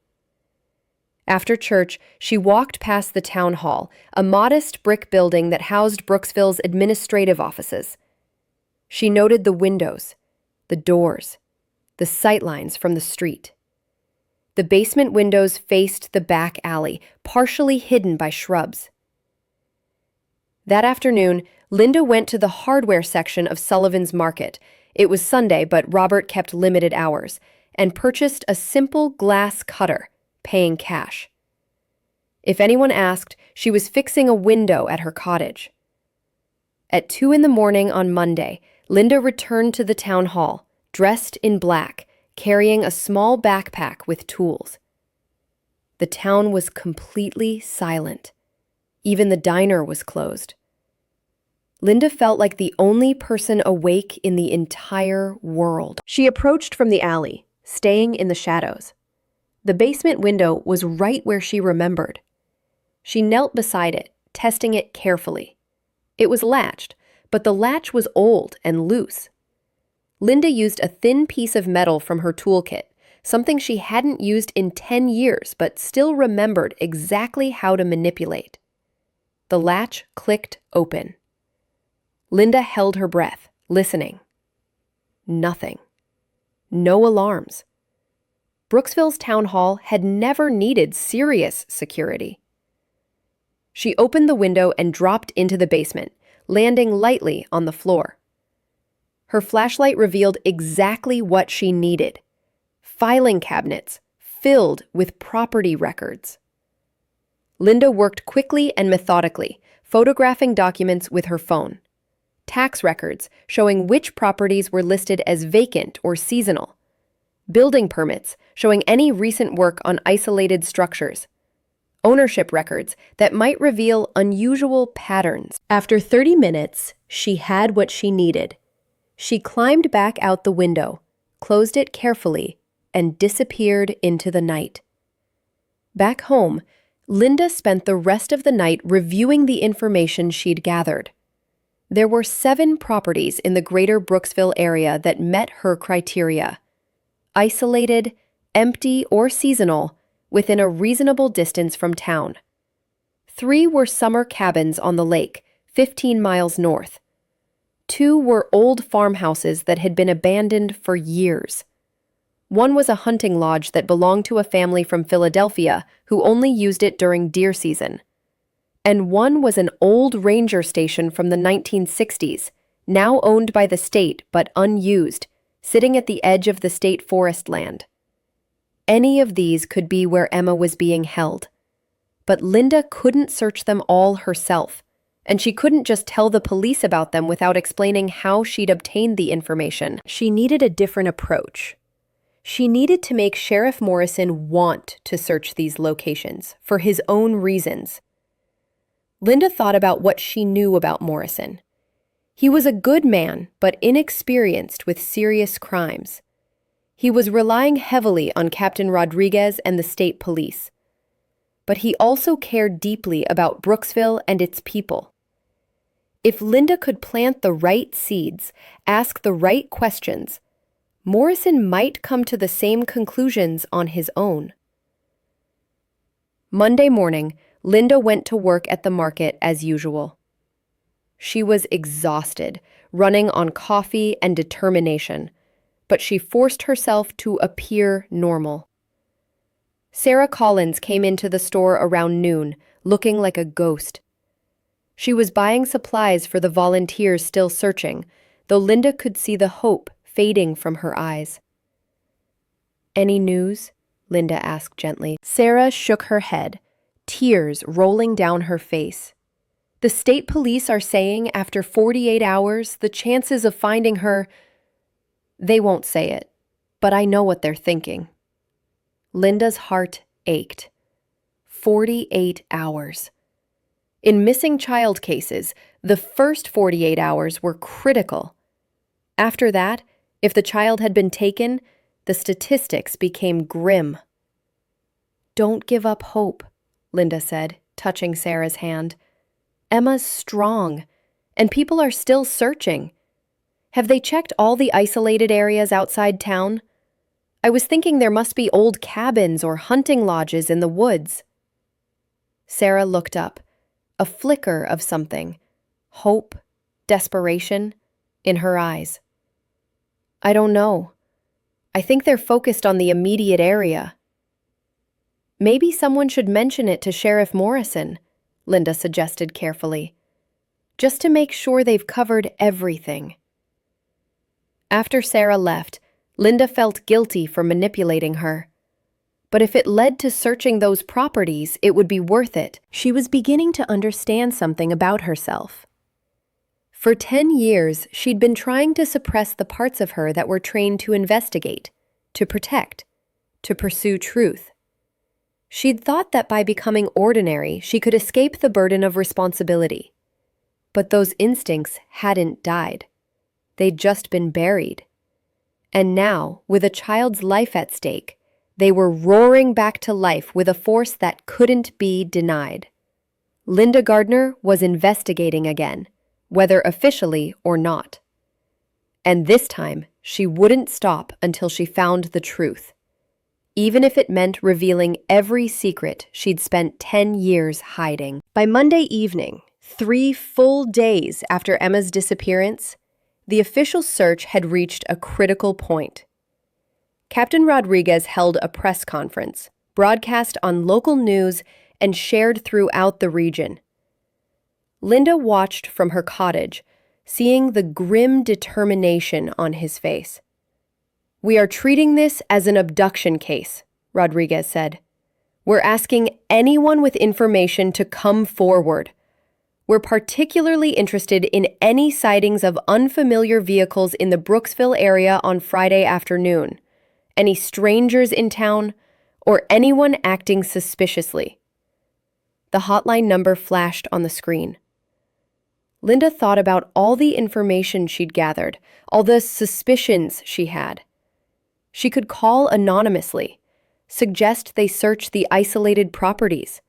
After church, she walked past the town hall, a modest brick building that housed Brooksville's administrative offices. She noted the windows, the doors, the sightlines from the street. The basement windows faced the back alley, partially hidden by shrubs. That afternoon, Linda went to the hardware section of Sullivan's Market. It was Sunday, but Robert kept limited hours, and purchased a simple glass cutter, paying cash. If anyone asked, she was fixing a window at her cottage. At 2 a.m. on Monday, Linda returned to the town hall, dressed in black, carrying a small backpack with tools. The town was completely silent. Even the diner was closed. Linda felt like the only person awake in the entire world. She approached from the alley, staying in the shadows. The basement window was right where she remembered. She knelt beside it, testing it carefully. It was latched, but the latch was old and loose. Linda used a thin piece of metal from her toolkit, something she hadn't used in 10 years but still remembered exactly how to manipulate. The latch clicked open. Linda held her breath, listening. Nothing. No alarms. Brooksville's town hall had never needed serious security. She opened the window and dropped into the basement, landing lightly on the floor. Her flashlight revealed exactly what she needed: filing cabinets filled with property records. Linda worked quickly and methodically, photographing documents with her phone. Tax records showing which properties were listed as vacant or seasonal. Building permits showing any recent work on isolated structures. Ownership records that might reveal unusual patterns. After 30 minutes, she had what she needed. She climbed back out the window, closed it carefully, and disappeared into the night. Back home, Linda spent the rest of the night reviewing the information she'd gathered. There were 7 properties in the greater Brooksville area that met her criteria: isolated, empty, or seasonal, within a reasonable distance from town. 3 were summer cabins on the lake, 15 miles north. 2 were old farmhouses that had been abandoned for years. 1 was a hunting lodge that belonged to a family from Philadelphia who only used it during deer season. And 1 was an old ranger station from the 1960s, now owned by the state but unused, sitting at the edge of the state forest land. Any of these could be where Emma was being held. But Linda couldn't search them all herself, and she couldn't just tell the police about them without explaining how she'd obtained the information. She needed a different approach. She needed to make Sheriff Morrison want to search these locations for his own reasons. Linda thought about what she knew about Morrison. He was a good man, but inexperienced with serious crimes. He was relying heavily on Captain Rodriguez and the state police. But he also cared deeply about Brooksville and its people. If Linda could plant the right seeds, ask the right questions, Morrison might come to the same conclusions on his own. Monday morning, Linda went to work at the market as usual. She was exhausted, running on coffee and determination, but she forced herself to appear normal. Sarah Collins came into the store around noon, looking like a ghost. She was buying supplies for the volunteers still searching, though Linda could see the hope fading from her eyes. "Any news?" Linda asked gently. Sarah shook her head, tears rolling down her face. "The state police are saying after 48 hours, the chances of finding her—" "They won't say it, but I know what they're thinking." Linda's heart ached. 48 hours. In missing child cases, the first 48 hours were critical. After that, if the child had been taken, the statistics became grim. "Don't give up hope," Linda said, touching Sarah's hand. "Emma's strong, and people are still searching. Have they checked all the isolated areas outside town?" I was thinking there must be old cabins or hunting lodges in the woods. Sarah looked up, a flicker of something, hope, desperation, in her eyes. I don't know. I think they're focused on the immediate area. Maybe someone should mention it to Sheriff Morrison, Linda suggested carefully, just to make sure they've covered everything. After Sarah left, Linda felt guilty for manipulating her. But if it led to searching those properties, it would be worth it. She was beginning to understand something about herself. For 10 years, she'd been trying to suppress the parts of her that were trained to investigate, to protect, to pursue truth. She'd thought that by becoming ordinary, she could escape the burden of responsibility. But those instincts hadn't died. They'd just been buried. And now, with a child's life at stake, they were roaring back to life with a force that couldn't be denied. Linda Gardner was investigating again, whether officially or not. And this time, she wouldn't stop until she found the truth, even if it meant revealing every secret she'd spent 10 years hiding. By Monday evening, 3 full days after Emma's disappearance, the official search had reached a critical point. Captain Rodriguez held a press conference, broadcast on local news and shared throughout the region. Linda watched from her cottage, seeing the grim determination on his face. "We are treating this as an abduction case," Rodriguez said. "We're asking anyone with information to come forward. We're particularly interested in any sightings of unfamiliar vehicles in the Brooksville area on Friday afternoon, any strangers in town, or anyone acting suspiciously." The hotline number flashed on the screen. Linda thought about all the information she'd gathered, all the suspicions she had. She could call anonymously, suggest they search the isolated properties.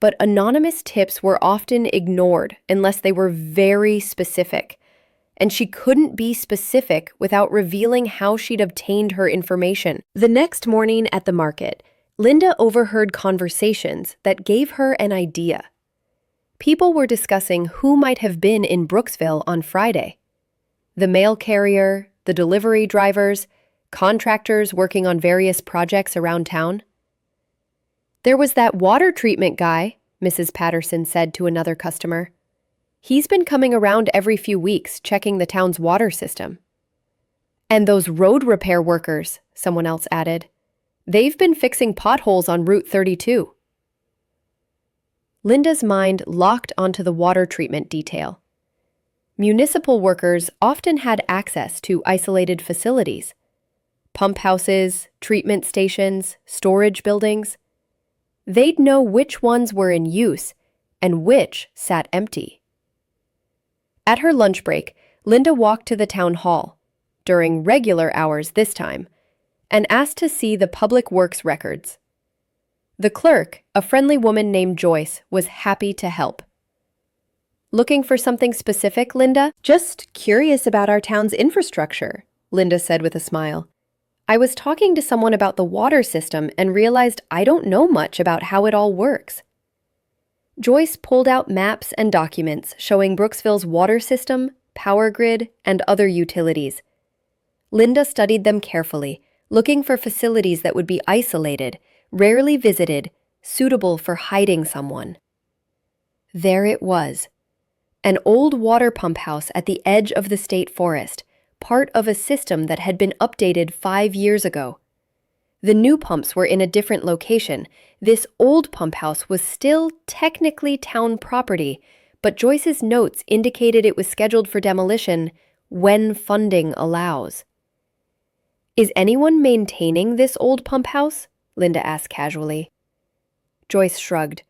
But anonymous tips were often ignored unless they were very specific, and she couldn't be specific without revealing how she'd obtained her information. The next morning at the market, Linda overheard conversations that gave her an idea. People were discussing who might have been in Brooksville on Friday. The mail carrier, the delivery drivers, contractors working on various projects around town. "There was that water treatment guy," Mrs. Patterson said to another customer. "He's been coming around every few weeks checking the town's water system." "And those road repair workers," someone else added. "They've been fixing potholes on Route 32. Linda's mind locked onto the water treatment detail. Municipal workers often had access to isolated facilities. Pump houses, treatment stations, storage buildings. They'd know which ones were in use and which sat empty. At her lunch break, Linda walked to the town hall, during regular hours this time, and asked to see the public works records. The clerk, a friendly woman named Joyce, was happy to help. "Looking for something specific, Linda?" "Just curious about our town's infrastructure," Linda said with a smile. "I was talking to someone about the water system and realized I don't know much about how it all works." Joyce pulled out maps and documents showing Brooksville's water system, power grid, and other utilities. Linda studied them carefully, looking for facilities that would be isolated, rarely visited, suitable for hiding someone. There it was, an old water pump house at the edge of the state forest, part of a system that had been updated 5 years ago. The new pumps were in a different location. This old pump house was still technically town property, but Joyce's notes indicated it was scheduled for demolition when funding allows. "Is anyone maintaining this old pump house?" Linda asked casually. Joyce shrugged.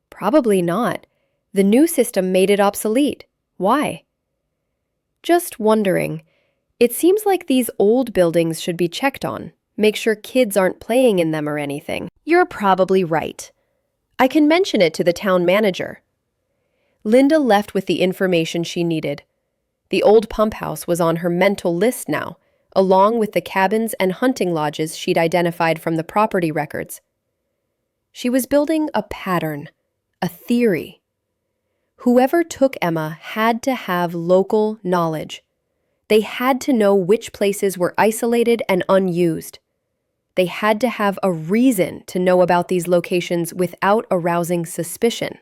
"Probably not. The new system made it obsolete. Why?" "Just wondering. It seems like these old buildings should be checked on. Make sure kids aren't playing in them or anything." "You're probably right. I can mention it to the town manager." Linda left with the information she needed. The old pump house was on her mental list now, along with the cabins and hunting lodges she'd identified from the property records. She was building a pattern, a theory. Whoever took Emma had to have local knowledge. They had to know which places were isolated and unused. They had to have a reason to know about these locations without arousing suspicion.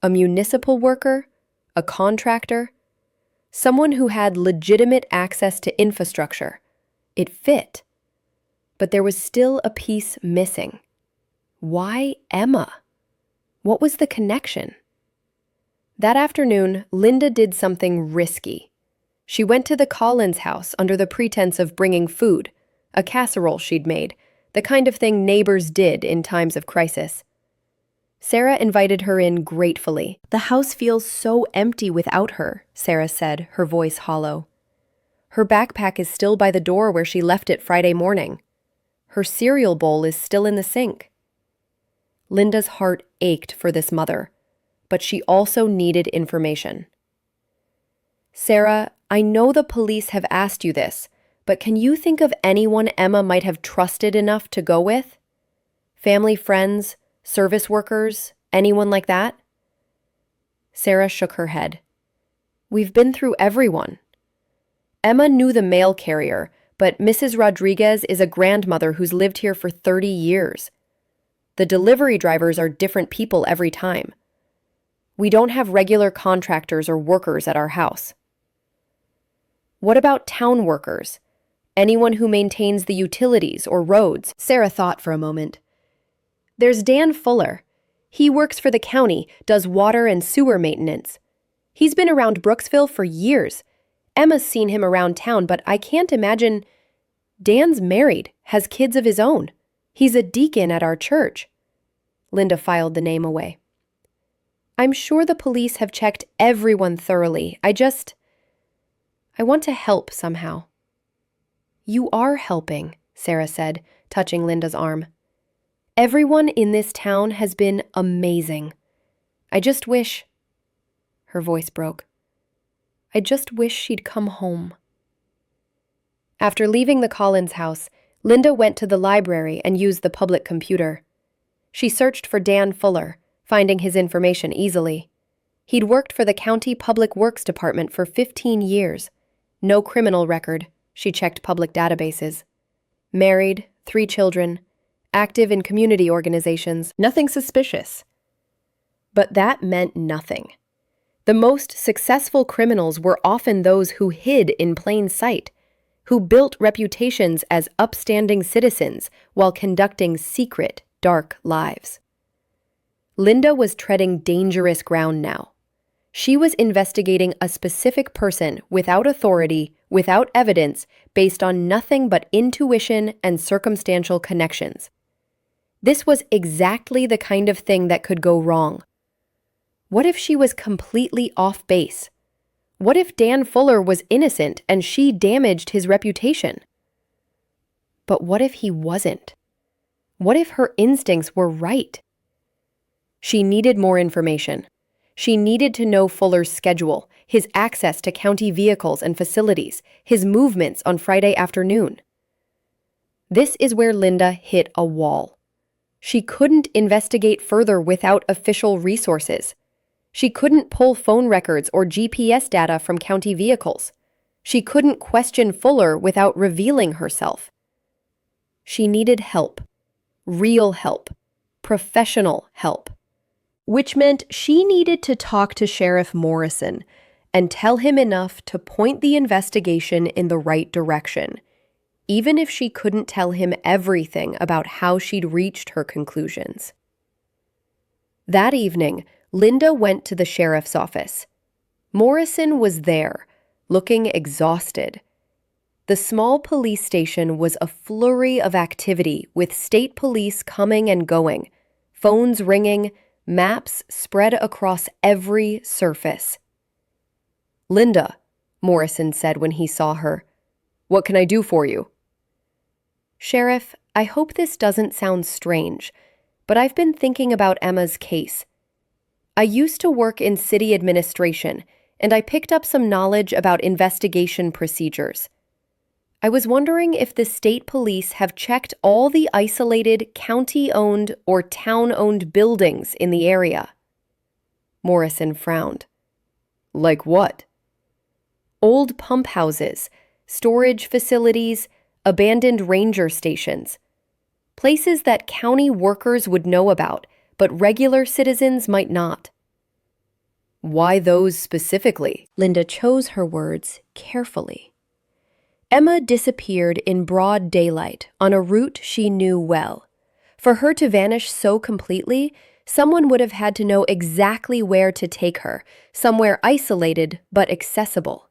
A municipal worker? A contractor? Someone who had legitimate access to infrastructure. It fit. But there was still a piece missing. Why Emma? What was the connection? That afternoon, Linda did something risky. She went to the Collins house under the pretense of bringing food, a casserole she'd made, the kind of thing neighbors did in times of crisis. Sarah invited her in gratefully. "The house feels so empty without her," Sarah said, her voice hollow. "Her backpack is still by the door where she left it Friday morning. Her cereal bowl is still in the sink." Linda's heart ached for this mother, but she also needed information. "Sarah, I know the police have asked you this, but can you think of anyone Emma might have trusted enough to go with? Family, friends, service workers, anyone like that?" Sarah shook her head. "We've been through everyone. Emma knew the mail carrier, but Mrs. Rodriguez is a grandmother who's lived here for 30 years. The delivery drivers are different people every time. We don't have regular contractors or workers at our house." "What about town workers? Anyone who maintains the utilities or roads?" Sarah thought for a moment. "There's Dan Fuller. He works for the county, does water and sewer maintenance. He's been around Brooksville for years. Emma's seen him around town, but I can't imagine. Dan's married, has kids of his own. He's a deacon at our church." Linda filed the name away. "I'm sure the police have checked everyone thoroughly. I want to help somehow." "You are helping," Sarah said, touching Linda's arm. "Everyone in this town has been amazing. I just wish—" Her voice broke. "I just wish she'd come home." After leaving the Collins house, Linda went to the library and used the public computer. She searched for Dan Fuller, finding his information easily. He'd worked for the County Public Works Department for 15 years. No criminal record. She checked public databases. Married, 3 children, active in community organizations, nothing suspicious. But that meant nothing. The most successful criminals were often those who hid in plain sight, who built reputations as upstanding citizens while conducting secret, dark lives. Linda was treading dangerous ground now. She was investigating a specific person without authority, without evidence, based on nothing but intuition and circumstantial connections. This was exactly the kind of thing that could go wrong. What if she was completely off base? What if Dan Fuller was innocent and she damaged his reputation? But what if he wasn't? What if her instincts were right? She needed more information. She needed to know Fuller's schedule, his access to county vehicles and facilities, his movements on Friday afternoon. This is where Linda hit a wall. She couldn't investigate further without official resources. She couldn't pull phone records or GPS data from county vehicles. She couldn't question Fuller without revealing herself. She needed help. Real help. Professional help. Which meant she needed to talk to Sheriff Morrison and tell him enough to point the investigation in the right direction, even if she couldn't tell him everything about how she'd reached her conclusions. That evening, Linda went to the sheriff's office. Morrison was there, looking exhausted. The small police station was a flurry of activity with state police coming and going, phones ringing, maps spread across every surface. "Linda," Morrison said when he saw her, "what can I do for you?" "Sheriff, I hope this doesn't sound strange, but I've been thinking about Emma's case. I used to work in city administration, and I picked up some knowledge about investigation procedures. I was wondering if the state police have checked all the isolated county-owned or town-owned buildings in the area. Morrison frowned. Like what? Old pump houses, storage facilities, abandoned ranger stations. Places that county workers would know about, but regular citizens might not. Why those specifically? Linda chose her words carefully. Emma disappeared in broad daylight on a route she knew well. For her to vanish so completely, someone would have had to know exactly where to take her, somewhere isolated but accessible.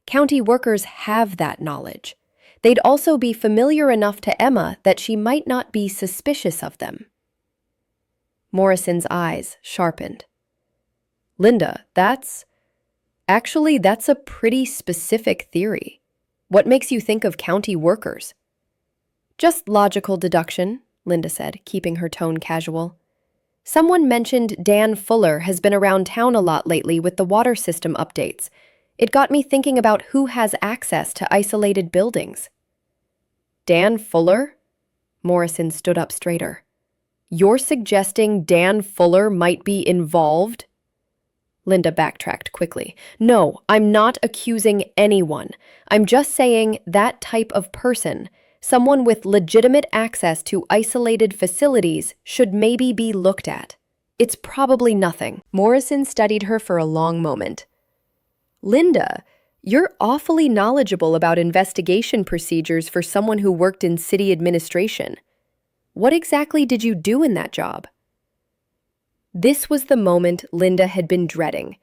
County workers have that knowledge. They'd also be familiar enough to Emma that she might not be suspicious of them. Morrison's eyes sharpened. Linda, that's a pretty specific theory. What makes you think of county workers? Just logical deduction, Linda said, keeping her tone casual. Someone mentioned Dan Fuller has been around town a lot lately with the water system updates. It got me thinking about who has access to isolated buildings. Dan Fuller? Morrison stood up straighter. You're suggesting Dan Fuller might be involved? Linda backtracked quickly. No, I'm not accusing anyone. I'm just saying that type of person, someone with legitimate access to isolated facilities, should maybe be looked at. It's probably nothing. Morrison studied her for a long moment. Linda, you're awfully knowledgeable about investigation procedures for someone who worked in city administration. What exactly did you do in that job? This was the moment Linda had been dreading.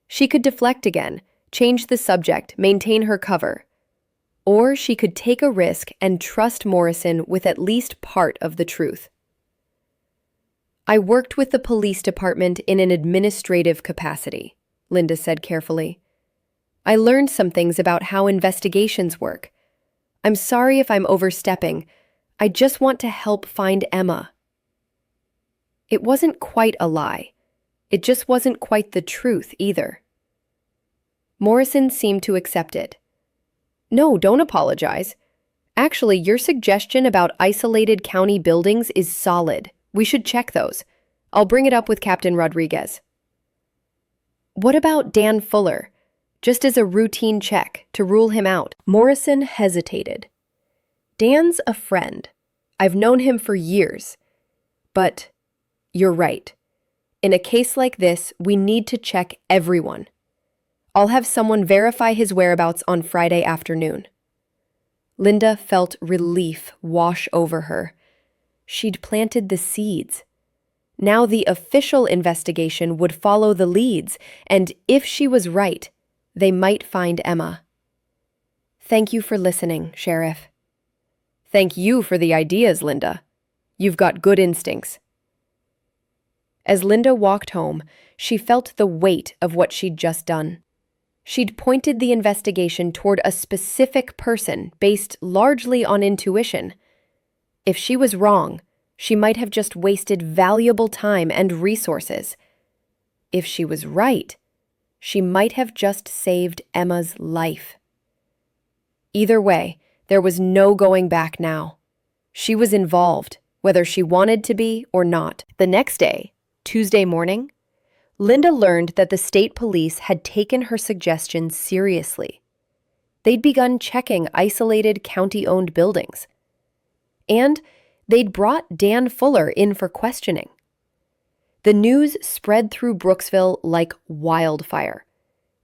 She could deflect again, change the subject, maintain her cover. Or she could take a risk and trust Morrison with at least part of the truth. I worked with the police department in an administrative capacity, Linda said carefully. I learned some things about how investigations work. I'm sorry if I'm overstepping. I just want to help find Emma. It wasn't quite a lie. It just wasn't quite the truth either. Morrison seemed to accept it. No, don't apologize. Actually, your suggestion about isolated county buildings is solid. We should check those. I'll bring it up with Captain Rodriguez. What about Dan Fuller? Just as a routine check to rule him out. Morrison hesitated. Dan's a friend. I've known him for years. But you're right. In a case like this, we need to check everyone. I'll have someone verify his whereabouts on Friday afternoon. Linda felt relief wash over her. She'd planted the seeds. Now the official investigation would follow the leads, and if she was right, they might find Emma. Thank you for listening, Sheriff. Thank you for the ideas, Linda. You've got good instincts. As Linda walked home, she felt the weight of what she'd just done. She'd pointed the investigation toward a specific person based largely on intuition. If she was wrong, she might have just wasted valuable time and resources. If she was right, she might have just saved Emma's life. Either way, there was no going back now. She was involved, whether she wanted to be or not. The next day, Tuesday morning, Linda learned that the state police had taken her suggestion seriously. They'd begun checking isolated county-owned buildings. And they'd brought Dan Fuller in for questioning. The news spread through Brooksville like wildfire.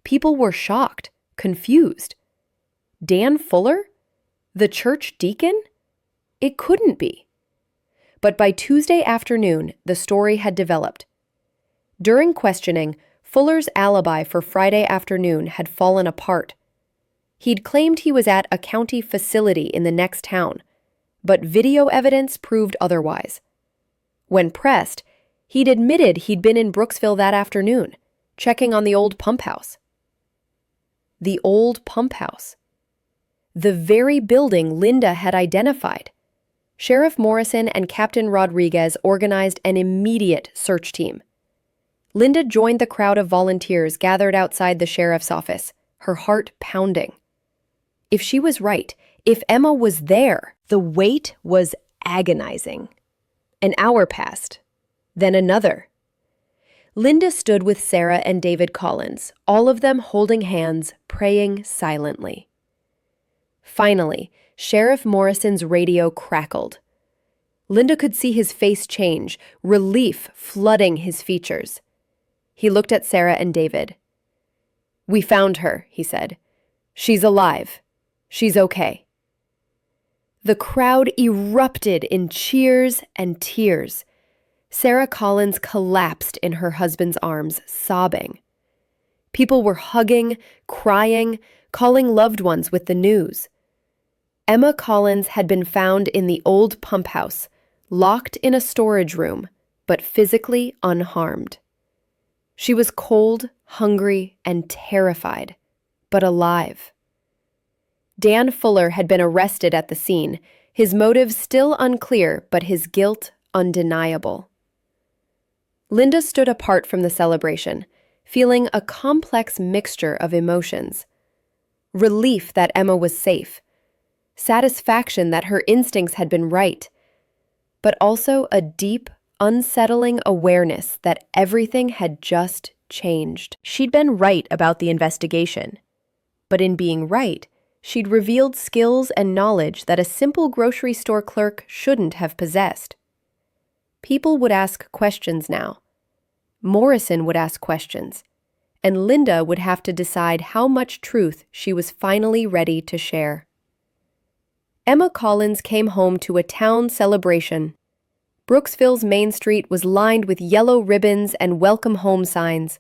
People were shocked, confused. Dan Fuller? The church deacon? It couldn't be. But by Tuesday afternoon, the story had developed. During questioning, Fuller's alibi for Friday afternoon had fallen apart. He'd claimed he was at a county facility in the next town, but video evidence proved otherwise. When pressed, he'd admitted he'd been in Brooksville that afternoon, checking on the old pump house. The old pump house. The very building Linda had identified. Sheriff Morrison and Captain Rodriguez organized an immediate search team. Linda joined the crowd of volunteers gathered outside the sheriff's office, her heart pounding. If she was right, If Emma was there, the wait was agonizing. An hour passed, then another. Linda stood with Sarah and David Collins, all of them holding hands, praying silently. Finally, Sheriff Morrison's radio crackled. Linda could see his face change, relief flooding his features. He looked at Sarah and David. "We found her," he said. "She's alive. She's okay." The crowd erupted in cheers and tears. Sarah Collins collapsed in her husband's arms, sobbing. People were hugging, crying, calling loved ones with the news. Emma Collins had been found in the old pump house, locked in a storage room, but physically unharmed. She was cold, hungry, and terrified, but alive. Dan Fuller had been arrested at the scene, his motives still unclear, but his guilt undeniable. Linda stood apart from the celebration, feeling a complex mixture of emotions. Relief that Emma was safe, satisfaction that her instincts had been right, but also a deep, unsettling awareness that everything had just changed. She'd been right about the investigation, but in being right, she'd revealed skills and knowledge that a simple grocery store clerk shouldn't have possessed. People would ask questions now. Morrison would ask questions, and Linda would have to decide how much truth she was finally ready to share. Emma Collins came home to a town celebration. Brooksville's Main Street was lined with yellow ribbons and welcome home signs.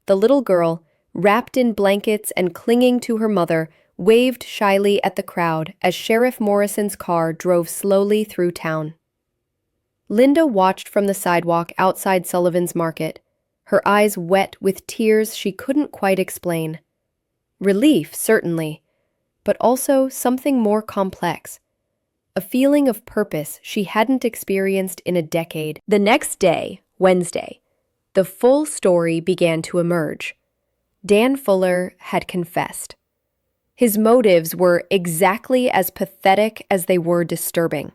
The little girl, wrapped in blankets and clinging to her mother, waved shyly at the crowd as Sheriff Morrison's car drove slowly through town. Linda watched from the sidewalk outside Sullivan's Market, her eyes wet with tears she couldn't quite explain. Relief, certainly, but also something more complex. A feeling of purpose she hadn't experienced in a decade. The next day, Wednesday, the full story began to emerge. Dan Fuller had confessed. His motives were exactly as pathetic as they were disturbing.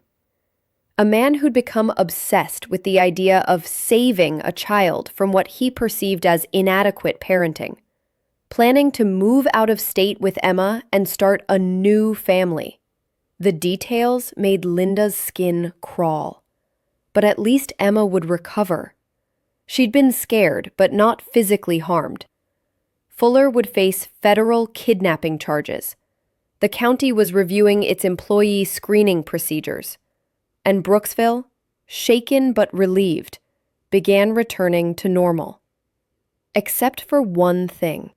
A man who'd become obsessed with the idea of saving a child from what he perceived as inadequate parenting, planning to move out of state with Emma and start a new family. The details made Linda's skin crawl. But at least Emma would recover. She'd been scared, but not physically harmed. Fuller would face federal kidnapping charges. The county was reviewing its employee screening procedures. And Brooksville, shaken but relieved, began returning to normal. Except for one thing.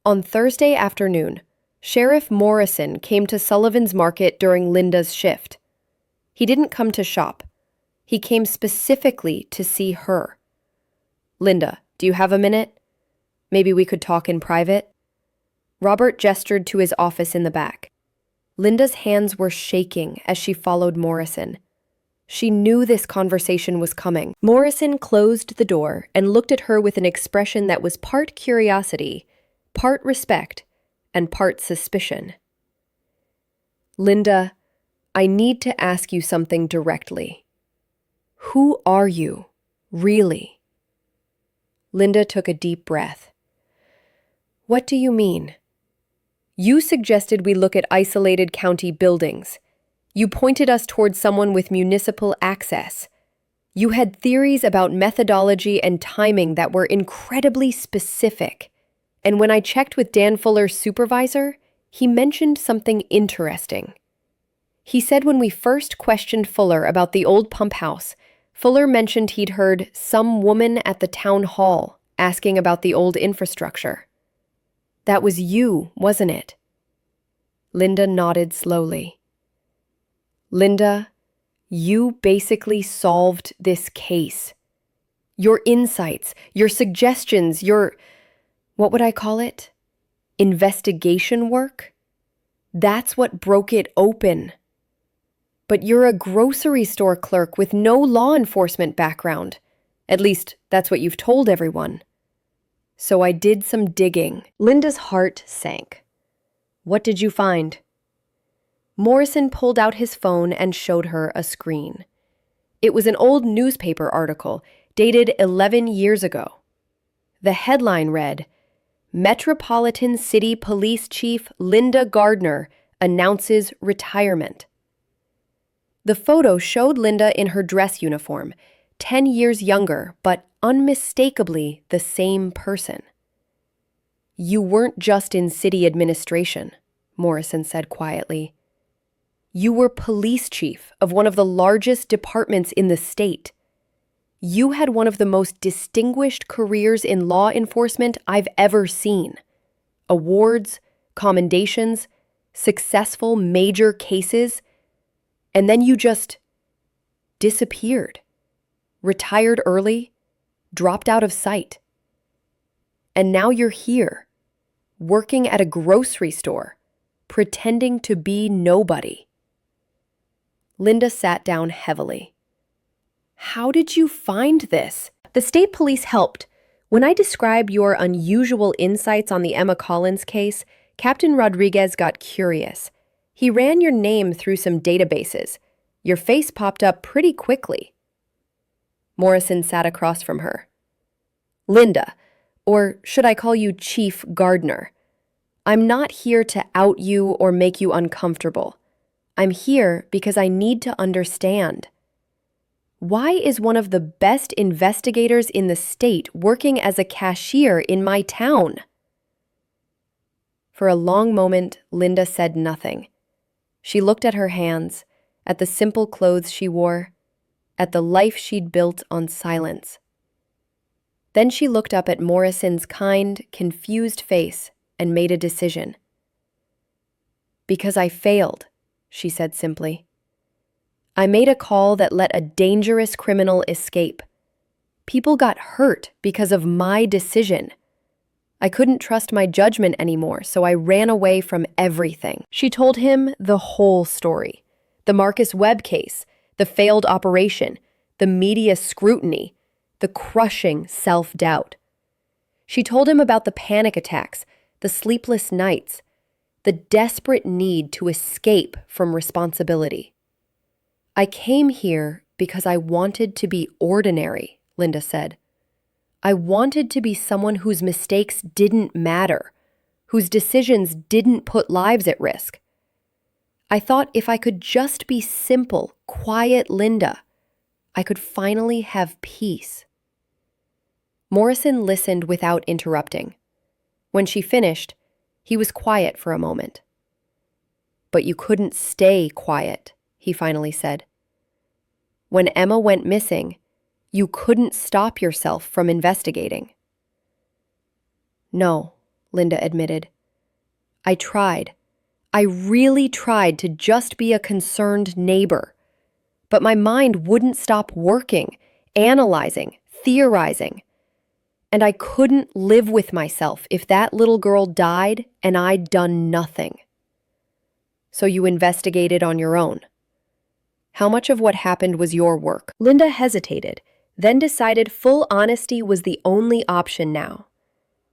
On Thursday afternoon, Sheriff Morrison came to Sullivan's Market during Linda's shift. He didn't come to shop. He came specifically to see her. "Linda, do you have a minute? Maybe we could talk in private?" Robert gestured to his office in the back. Linda's hands were shaking as she followed Morrison. She knew this conversation was coming. Morrison closed the door and looked at her with an expression that was part curiosity, part respect, and part suspicion. "Linda, I need to ask you something directly. Who are you, really?" Linda took a deep breath. "What do you mean?" "You suggested we look at isolated county buildings. You pointed us towards someone with municipal access. You had theories about methodology and timing that were incredibly specific. And when I checked with Dan Fuller's supervisor, he mentioned something interesting. He said when we first questioned Fuller about the old pump house, Fuller mentioned he'd heard some woman at the town hall asking about the old infrastructure. That was you, wasn't it?" Linda nodded slowly. "Linda, you basically solved this case. Your insights, your suggestions, what would I call it? Investigation work? That's what broke it open. But you're a grocery store clerk with no law enforcement background. At least, that's what you've told everyone. So I did some digging." Linda's heart sank. "What did you find?" Morrison pulled out his phone and showed her a screen. It was an old newspaper article dated 11 years ago. The headline read, "Metropolitan City Police Chief Linda Gardner announces retirement." The photo showed Linda in her dress uniform, 10 years younger, but unmistakably the same person. "You weren't just in city administration," Morrison said quietly. "You were police chief of one of the largest departments in the state. You had one of the most distinguished careers in law enforcement I've ever seen. Awards, commendations, successful major cases, and then you just disappeared, retired early, dropped out of sight. And now you're here, working at a grocery store, pretending to be nobody." Linda sat down heavily. "How did you find this?" "The state police helped. When I described your unusual insights on the Emma Collins case, Captain Rodriguez got curious. He ran your name through some databases. Your face popped up pretty quickly." Morrison sat across from her. "Linda, or should I call you Chief Gardner? I'm not here to out you or make you uncomfortable. I'm here because I need to understand. Why is one of the best investigators in the state working as a cashier in my town?" For a long moment, Linda said nothing. She looked at her hands, at the simple clothes she wore, at the life she'd built on silence. Then she looked up at Morrison's kind, confused face and made a decision. "Because I failed," she said simply. "I made a call that let a dangerous criminal escape. People got hurt because of my decision. I couldn't trust my judgment anymore, so I ran away from everything." She told him the whole story. The Marcus Webb case, the failed operation, the media scrutiny, the crushing self-doubt. She told him about the panic attacks, the sleepless nights, the desperate need to escape from responsibility. "I came here because I wanted to be ordinary," Linda said. "I wanted to be someone whose mistakes didn't matter, whose decisions didn't put lives at risk. I thought if I could just be simple, quiet Linda, I could finally have peace." Morrison listened without interrupting. When she finished, he was quiet for a moment. "But you couldn't stay quiet," he finally said. "When Emma went missing, you couldn't stop yourself from investigating." "No," Linda admitted. "I tried. I really tried to just be a concerned neighbor. But my mind wouldn't stop working, analyzing, theorizing. And I couldn't live with myself if that little girl died and I'd done nothing." "So you investigated on your own. How much of what happened was your work?" Linda hesitated, then decided full honesty was the only option now.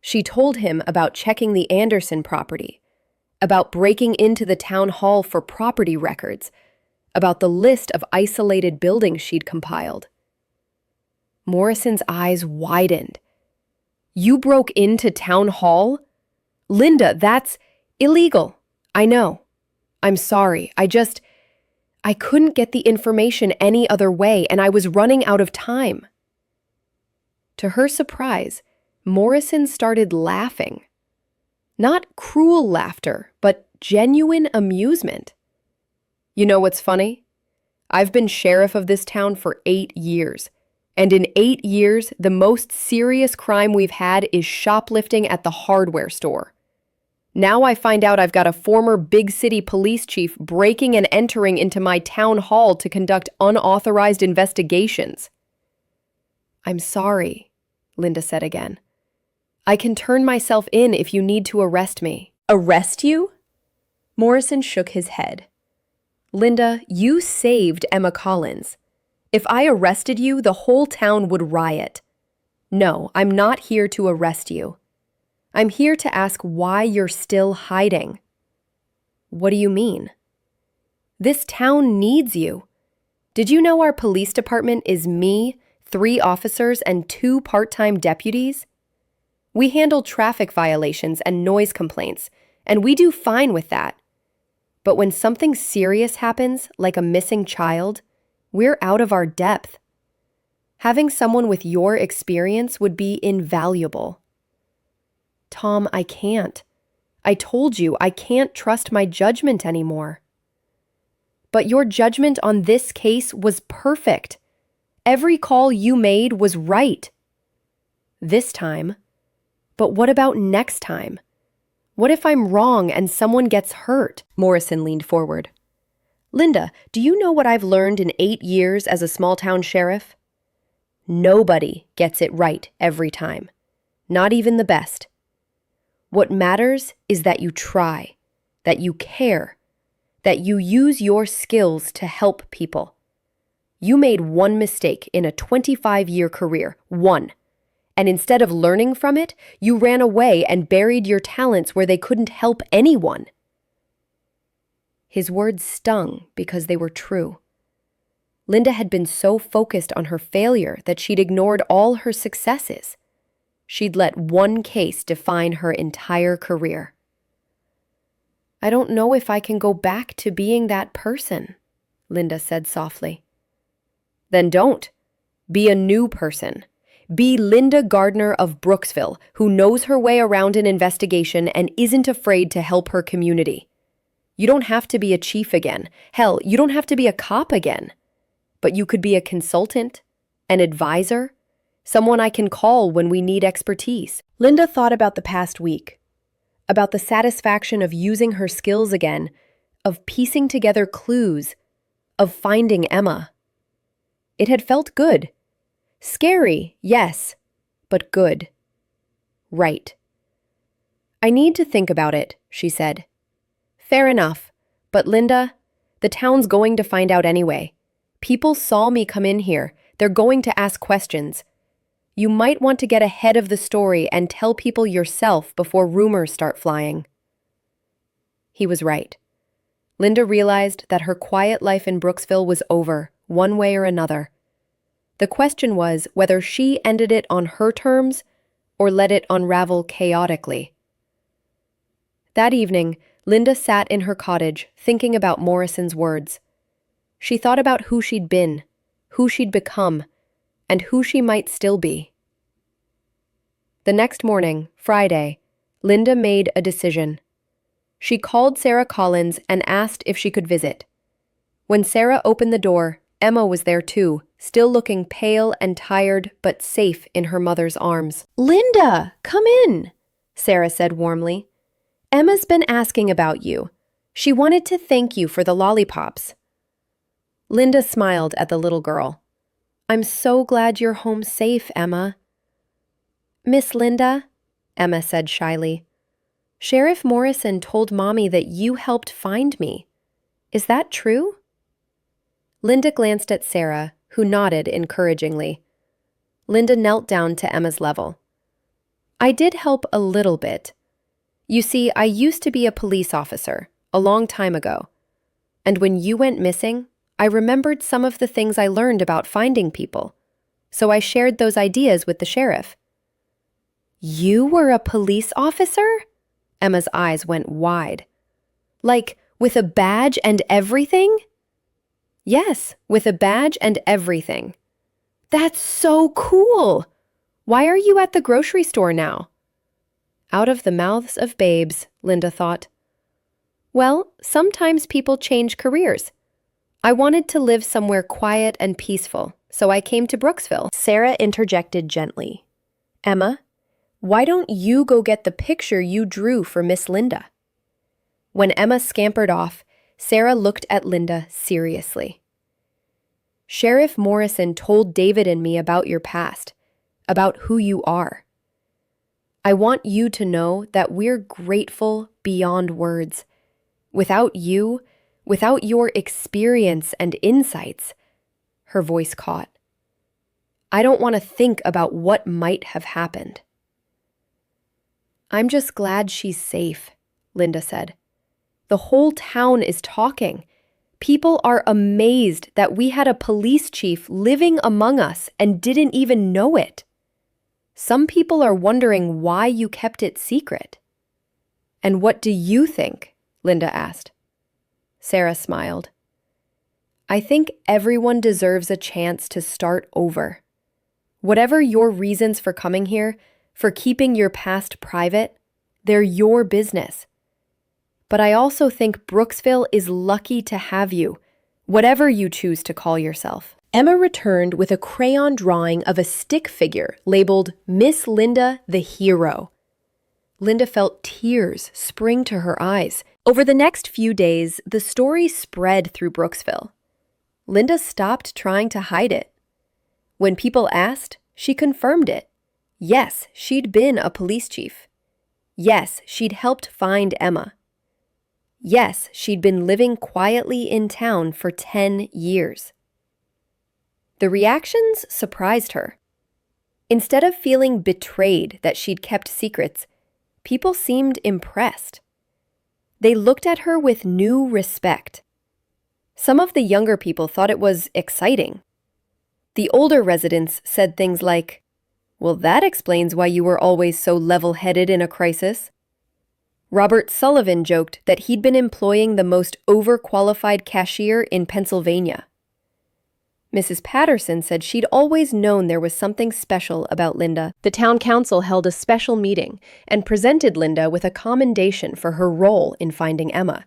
She told him about checking the Anderson property, about breaking into the town hall for property records, about the list of isolated buildings she'd compiled. Morrison's eyes widened. "You broke into town hall? Linda, that's illegal. I know. I'm sorry. I couldn't get the information any other way, and I was running out of time." To her surprise, Morrison started laughing. Not cruel laughter, but genuine amusement. "You know what's funny? I've been sheriff of this town for 8 years, and in 8 years, the most serious crime we've had is shoplifting at the hardware store. Now I find out I've got a former big city police chief breaking and entering into my town hall to conduct unauthorized investigations." "I'm sorry," Linda said again. "I can turn myself in if you need to arrest me." "Arrest you?" Morrison shook his head. "Linda, you saved Emma Collins. If I arrested you, the whole town would riot. No, I'm not here to arrest you. I'm here to ask why you're still hiding." "What do you mean?" This town needs you. Did you know our police department is me, 3 officers, and 2 part-time deputies? We handle traffic violations and noise complaints, and we do fine with that. But when something serious happens, like a missing child, we're out of our depth. Having someone with your experience would be invaluable. Tom, I can't. I told you I can't trust my judgment anymore. But your judgment on this case was perfect. Every call you made was right. This time. But what about next time? What if I'm wrong and someone gets hurt? Morrison leaned forward. Linda, do you know what I've learned in 8 years as a small-town sheriff? Nobody gets it right every time. Not even the best. What matters is that you try, that you care, that you use your skills to help people. You made one mistake in a 25-year career, one. And instead of learning from it, you ran away and buried your talents where they couldn't help anyone. His words stung because they were true. Linda had been so focused on her failure that she'd ignored all her successes. She'd let one case define her entire career. I don't know if I can go back to being that person, Linda said softly. Then don't. Be a new person. Be Linda Gardner of Brooksville, who knows her way around an investigation and isn't afraid to help her community. You don't have to be a chief again. Hell, you don't have to be a cop again. But you could be a consultant, an advisor, someone I can call when we need expertise. Linda thought about the past week, about the satisfaction of using her skills again, of piecing together clues, of finding Emma. It had felt good. Scary, yes, but good. Right. I need to think about it, she said. Fair enough, but Linda, the town's going to find out anyway. People saw me come in here. They're going to ask questions. You might want to get ahead of the story and tell people yourself before rumors start flying. He was right. Linda realized that her quiet life in Brooksville was over, one way or another. The question was whether she ended it on her terms or let it unravel chaotically. That evening, Linda sat in her cottage thinking about Morrison's words. She thought about who she'd been, who she'd become, and who she might still be. The next morning, Friday, Linda made a decision. She called Sarah Collins and asked if she could visit. When Sarah opened the door, Emma was there too, still looking pale and tired but safe in her mother's arms. Linda, come in, Sarah said warmly. Emma's been asking about you. She wanted to thank you for the lollipops. Linda smiled at the little girl. I'm so glad you're home safe, Emma. Miss Linda, Emma said shyly, Sheriff Morrison told Mommy that you helped find me. Is that true? Linda glanced at Sarah, who nodded encouragingly. Linda knelt down to Emma's level. I did help a little bit. You see, I used to be a police officer, a long time ago. And when you went missing, I remembered some of the things I learned about finding people. So I shared those ideas with the sheriff. You were a police officer? Emma's eyes went wide. Like, with a badge and everything? Yes, with a badge and everything. That's so cool! Why are you at the grocery store now? Out of the mouths of babes, Linda thought. Well, sometimes people change careers. I wanted to live somewhere quiet and peaceful, so I came to Brooksville. Sarah interjected gently. Emma, why don't you go get the picture you drew for Miss Linda? When Emma scampered off, Sarah looked at Linda seriously. Sheriff Morrison told David and me about your past, about who you are. I want you to know that we're grateful beyond words. Without you, without your experience and insights, her voice caught. I don't want to think about what might have happened. I'm just glad she's safe, Linda said. The whole town is talking. People are amazed that we had a police chief living among us and didn't even know it. Some people are wondering why you kept it secret." "And what do you think?" Linda asked. Sarah smiled. "I think everyone deserves a chance to start over. Whatever your reasons for coming here, for keeping your past private, they're your business. But I also think Brooksville is lucky to have you, whatever you choose to call yourself." Emma returned with a crayon drawing of a stick figure labeled Miss Linda the Hero. Linda felt tears spring to her eyes. Over the next few days, the story spread through Brooksville. Linda stopped trying to hide it. When people asked, she confirmed it. Yes, she'd been a police chief. Yes, she'd helped find Emma. Yes, she'd been living quietly in town for 10 years. The reactions surprised her. Instead of feeling betrayed that she'd kept secrets, people seemed impressed. They looked at her with new respect. Some of the younger people thought it was exciting. The older residents said things like, "Well, that explains why you were always so level-headed in a crisis." Robert Sullivan joked that he'd been employing the most overqualified cashier in Pennsylvania. Mrs. Patterson said she'd always known there was something special about Linda. The town council held a special meeting and presented Linda with a commendation for her role in finding Emma.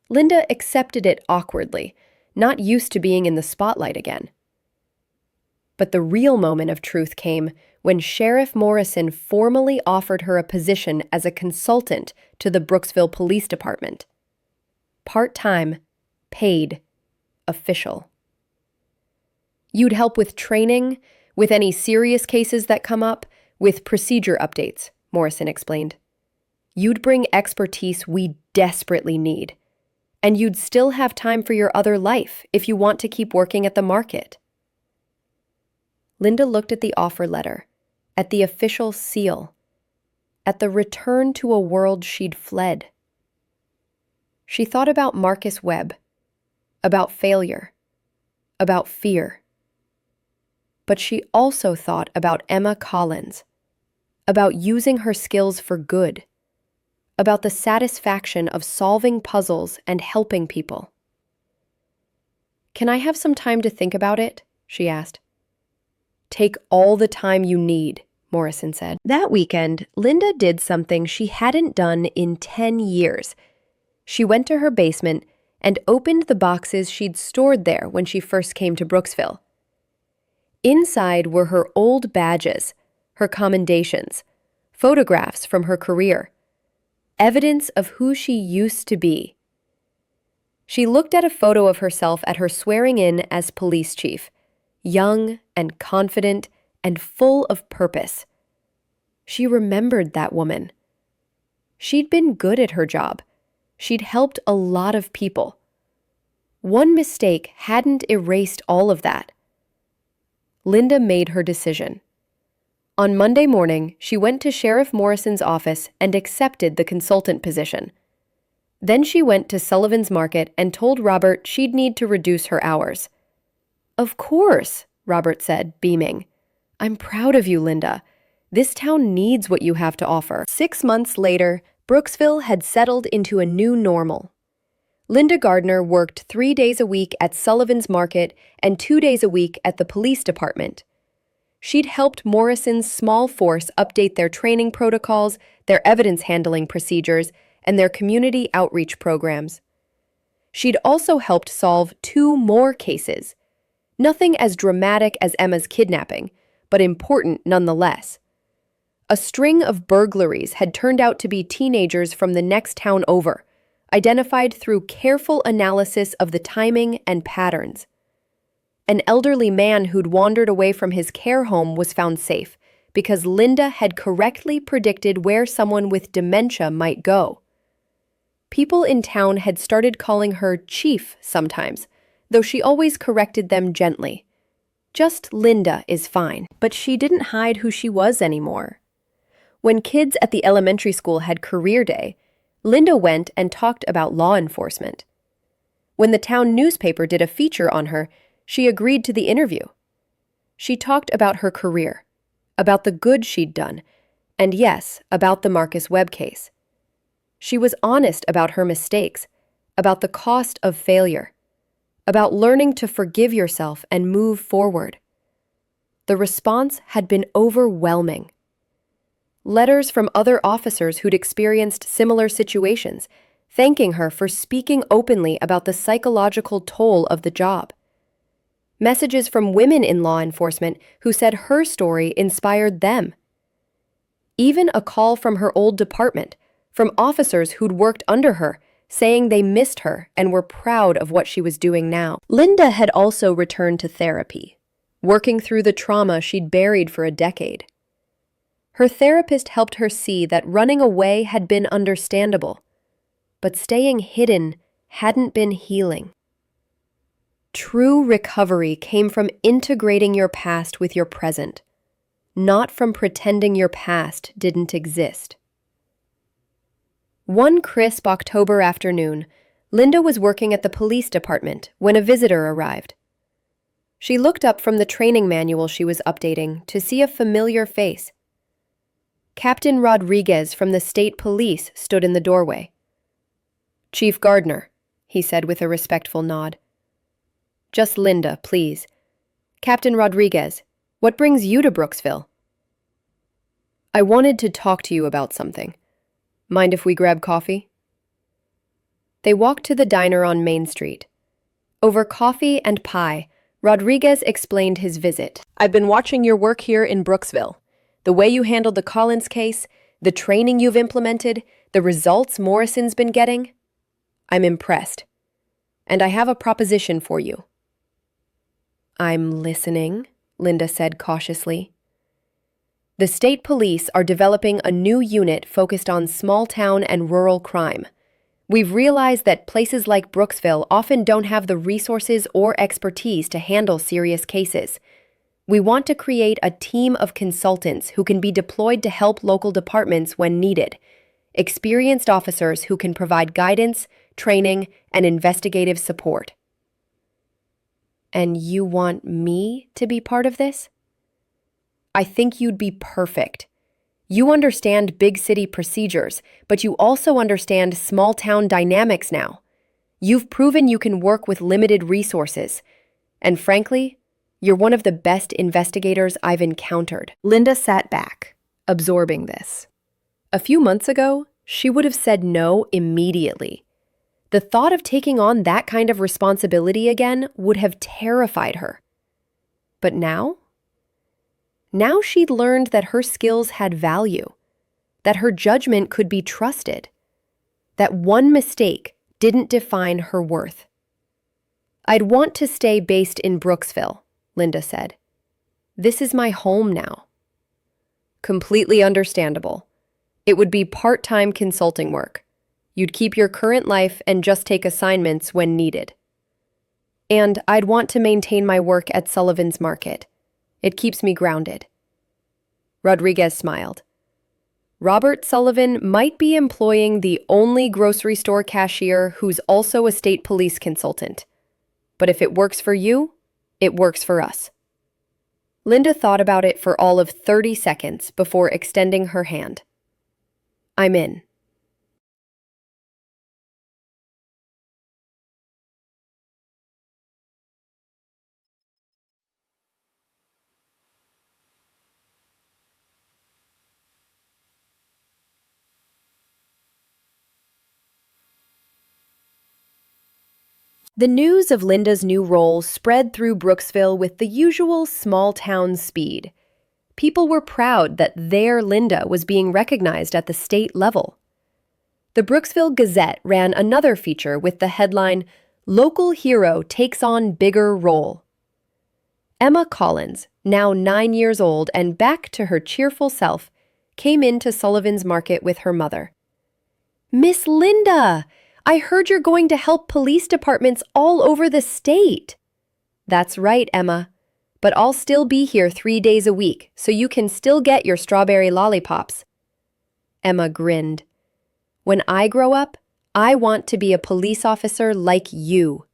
Linda accepted it awkwardly, not used to being in the spotlight again. But the real moment of truth came when Sheriff Morrison formally offered her a position as a consultant to the Brooksville Police Department. Part-time, paid, official. "You'd help with training, with any serious cases that come up, with procedure updates," Morrison explained. "You'd bring expertise we desperately need. And you'd still have time for your other life if you want to keep working at the market." Linda looked at the offer letter, at the official seal, at the return to a world she'd fled. She thought about Marcus Webb, about failure, about fear. But she also thought about Emma Collins, about using her skills for good, about the satisfaction of solving puzzles and helping people. "Can I have some time to think about it?" she asked. "Take all the time you need," Morrison said. That weekend, Linda did something she hadn't done in 10 years. She went to her basement and opened the boxes she'd stored there when she first came to Brooksville. Inside were her old badges, her commendations, photographs from her career, evidence of who she used to be. She looked at a photo of herself at her swearing-in as police chief, young and confident and full of purpose. She remembered that woman. She'd been good at her job. She'd helped a lot of people. One mistake hadn't erased all of that. Linda made her decision. On Monday morning, she went to Sheriff Morrison's office and accepted the consultant position. Then she went to Sullivan's Market and told Robert she'd need to reduce her hours. "Of course," Robert said, beaming. "I'm proud of you, Linda. This town needs what you have to offer." 6 months later, Brooksville had settled into a new normal. Linda Gardner worked 3 days a week at Sullivan's Market and 2 days a week at the police department. She'd helped Morrison's small force update their training protocols, their evidence handling procedures, and their community outreach programs. She'd also helped solve 2 more cases. Nothing as dramatic as Emma's kidnapping, but important nonetheless. A string of burglaries had turned out to be teenagers from the next town over, identified through careful analysis of the timing and patterns. An elderly man who'd wandered away from his care home was found safe because Linda had correctly predicted where someone with dementia might go. People in town had started calling her Chief sometimes, though she always corrected them gently. "Just Linda is fine." But she didn't hide who she was anymore. When kids at the elementary school had career day, Linda went and talked about law enforcement. When the town newspaper did a feature on her, she agreed to the interview. She talked about her career, about the good she'd done, and yes, about the Marcus Webb case. She was honest about her mistakes, about the cost of failure, about learning to forgive yourself and move forward. The response had been overwhelming. Letters from other officers who'd experienced similar situations, thanking her for speaking openly about the psychological toll of the job. Messages from women in law enforcement who said her story inspired them. Even a call from her old department, from officers who'd worked under her, saying they missed her and were proud of what she was doing now. Linda had also returned to therapy, working through the trauma she'd buried for a decade. Her therapist helped her see that running away had been understandable, but staying hidden hadn't been healing. True recovery came from integrating your past with your present, not from pretending your past didn't exist. One crisp October afternoon, Linda was working at the police department when a visitor arrived. She looked up from the training manual she was updating to see a familiar face. Captain Rodriguez from the state police stood in the doorway. "Chief Gardner," he said with a respectful nod. "Just Linda, please. Captain Rodriguez, what brings you to Brooksville?" "I wanted to talk to you about something. Mind if we grab coffee?" They walked to the diner on Main Street. Over coffee and pie, Rodriguez explained his visit. "I've been watching your work here in Brooksville. The way you handled the Collins case, the training you've implemented, the results Morrison's been getting. I'm impressed. And I have a proposition for you." "I'm listening," Linda said cautiously. "The state police are developing a new unit focused on small-town and rural crime. We've realized that places like Brooksville often don't have the resources or expertise to handle serious cases. We want to create a team of consultants who can be deployed to help local departments when needed, experienced officers who can provide guidance, training, and investigative support." "And you want me to be part of this?" "I think you'd be perfect. You understand big city procedures, but you also understand small town dynamics now. You've proven you can work with limited resources. And frankly, you're one of the best investigators I've encountered." Linda sat back, absorbing this. A few months ago, she would have said no immediately. The thought of taking on that kind of responsibility again would have terrified her. But now? Now she'd learned that her skills had value, that her judgment could be trusted, that one mistake didn't define her worth. "I'd want to stay based in Brooksville," Linda said. "This is my home now." "Completely understandable. It would be part-time consulting work. You'd keep your current life and just take assignments when needed. And I'd want to maintain my work at Sullivan's Market. It keeps me grounded." Rodriguez smiled. "Robert Sullivan might be employing the only grocery store cashier who's also a state police consultant. But if it works for you, it works for us." Linda thought about it for all of 30 seconds before extending her hand. "I'm in." The news of Linda's new role spread through Brooksville with the usual small-town speed. People were proud that their Linda was being recognized at the state level. The Brooksville Gazette ran another feature with the headline, "Local Hero Takes on Bigger Role." Emma Collins, now 9 years old and back to her cheerful self, came into Sullivan's Market with her mother. "Miss Linda, I heard you're going to help police departments all over the state." "That's right, Emma. But I'll still be here 3 days a week, so you can still get your strawberry lollipops." Emma grinned. "When I grow up, I want to be a police officer like you."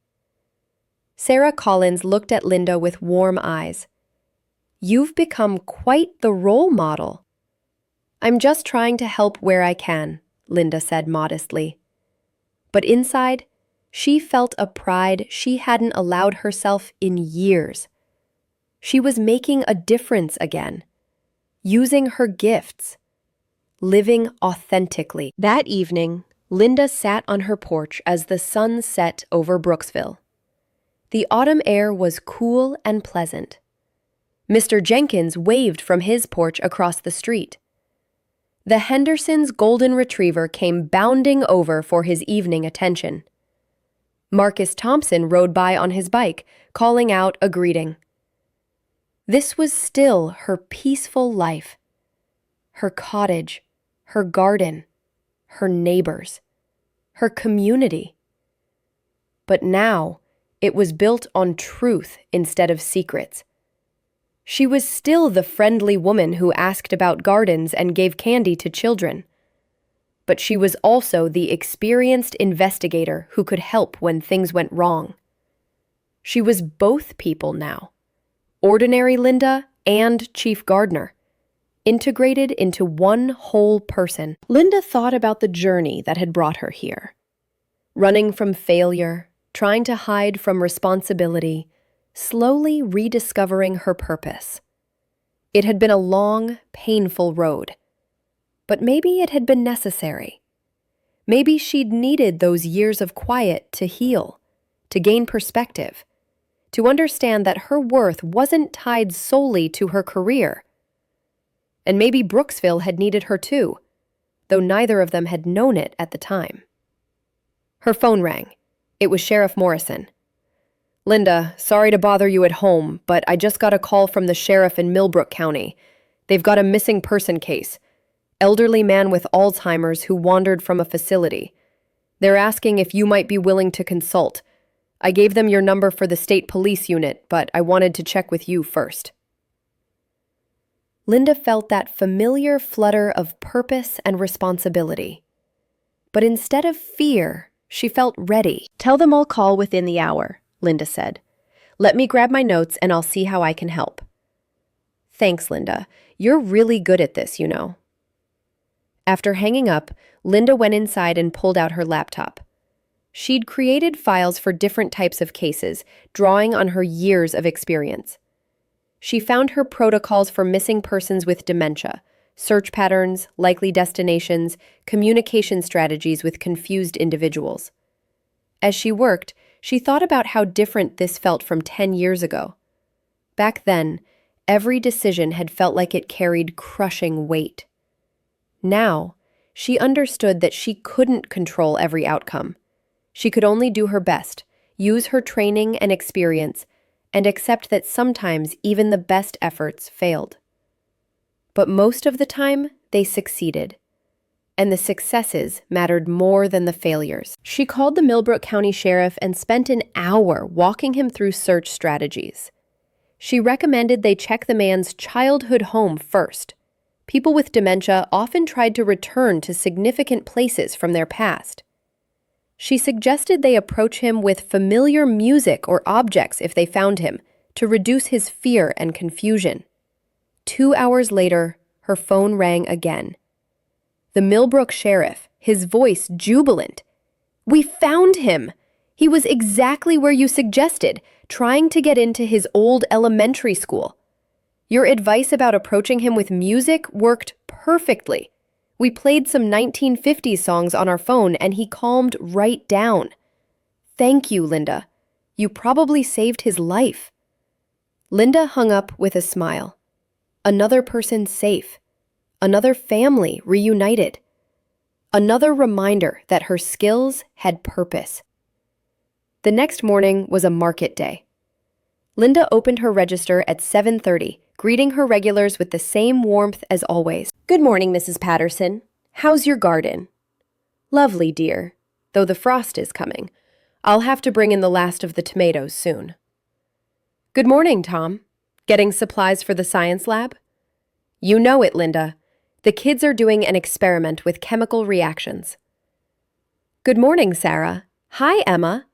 Sarah Collins looked at Linda with warm eyes. "You've become quite the role model." "I'm just trying to help where I can," Linda said modestly. But inside, she felt a pride she hadn't allowed herself in years. She was making a difference again, using her gifts, living authentically. That evening, Linda sat on her porch as the sun set over Brooksville. The autumn air was cool and pleasant. Mr. Jenkins waved from his porch across the street. The Hendersons' golden retriever came bounding over for his evening attention. Marcus Thompson rode by on his bike, calling out a greeting. This was still her peaceful life. Her cottage, her garden, her neighbors, her community. But now, it was built on truth instead of secrets. She was still the friendly woman who asked about gardens and gave candy to children. But she was also the experienced investigator who could help when things went wrong. She was both people now, ordinary Linda and Chief Gardener, integrated into one whole person. Linda thought about the journey that had brought her here. Running from failure, trying to hide from responsibility, slowly rediscovering her purpose. It had been a long, painful road. But maybe it had been necessary. Maybe she'd needed those years of quiet to heal, to gain perspective, to understand that her worth wasn't tied solely to her career. And maybe Brooksville had needed her too, though neither of them had known it at the time. Her phone rang. It was Sheriff Morrison. "Linda, sorry to bother you at home, but I just got a call from the sheriff in Millbrook County. They've got a missing person case. Elderly man with Alzheimer's who wandered from a facility. They're asking if you might be willing to consult. I gave them your number for the state police unit, but I wanted to check with you first." Linda felt that familiar flutter of purpose and responsibility. But instead of fear, she felt ready. "Tell them I'll call within the hour," Linda said. "Let me grab my notes and I'll see how I can help." "Thanks, Linda. You're really good at this, you know." After hanging up, Linda went inside and pulled out her laptop. She'd created files for different types of cases, drawing on her years of experience. She found her protocols for missing persons with dementia, search patterns, likely destinations, communication strategies with confused individuals. As she worked, she thought about how different this felt from 10 years ago. Back then, every decision had felt like it carried crushing weight. Now, she understood that she couldn't control every outcome. She could only do her best, use her training and experience, and accept that sometimes even the best efforts failed. But most of the time, they succeeded. And the successes mattered more than the failures. She called the Millbrook County Sheriff and spent an hour walking him through search strategies. She recommended they check the man's childhood home first. People with dementia often tried to return to significant places from their past. She suggested they approach him with familiar music or objects if they found him, to reduce his fear and confusion. 2 hours later, her phone rang again. The Millbrook sheriff, his voice jubilant. "We found him! He was exactly where you suggested, trying to get into his old elementary school. Your advice about approaching him with music worked perfectly. We played some 1950s songs on our phone and he calmed right down. Thank you, Linda. You probably saved his life." Linda hung up with a smile. Another person safe. Another family reunited. Another reminder that her skills had purpose. The next morning was a market day. Linda opened her register at 7:30, greeting her regulars with the same warmth as always. "Good morning, Mrs. Patterson. How's your garden?" "Lovely, dear, though the frost is coming. I'll have to bring in the last of the tomatoes soon." "Good morning, Tom. Getting supplies for the science lab?" "You know it, Linda. The kids are doing an experiment with chemical reactions." Good morning, Sarah. Hi, Emma.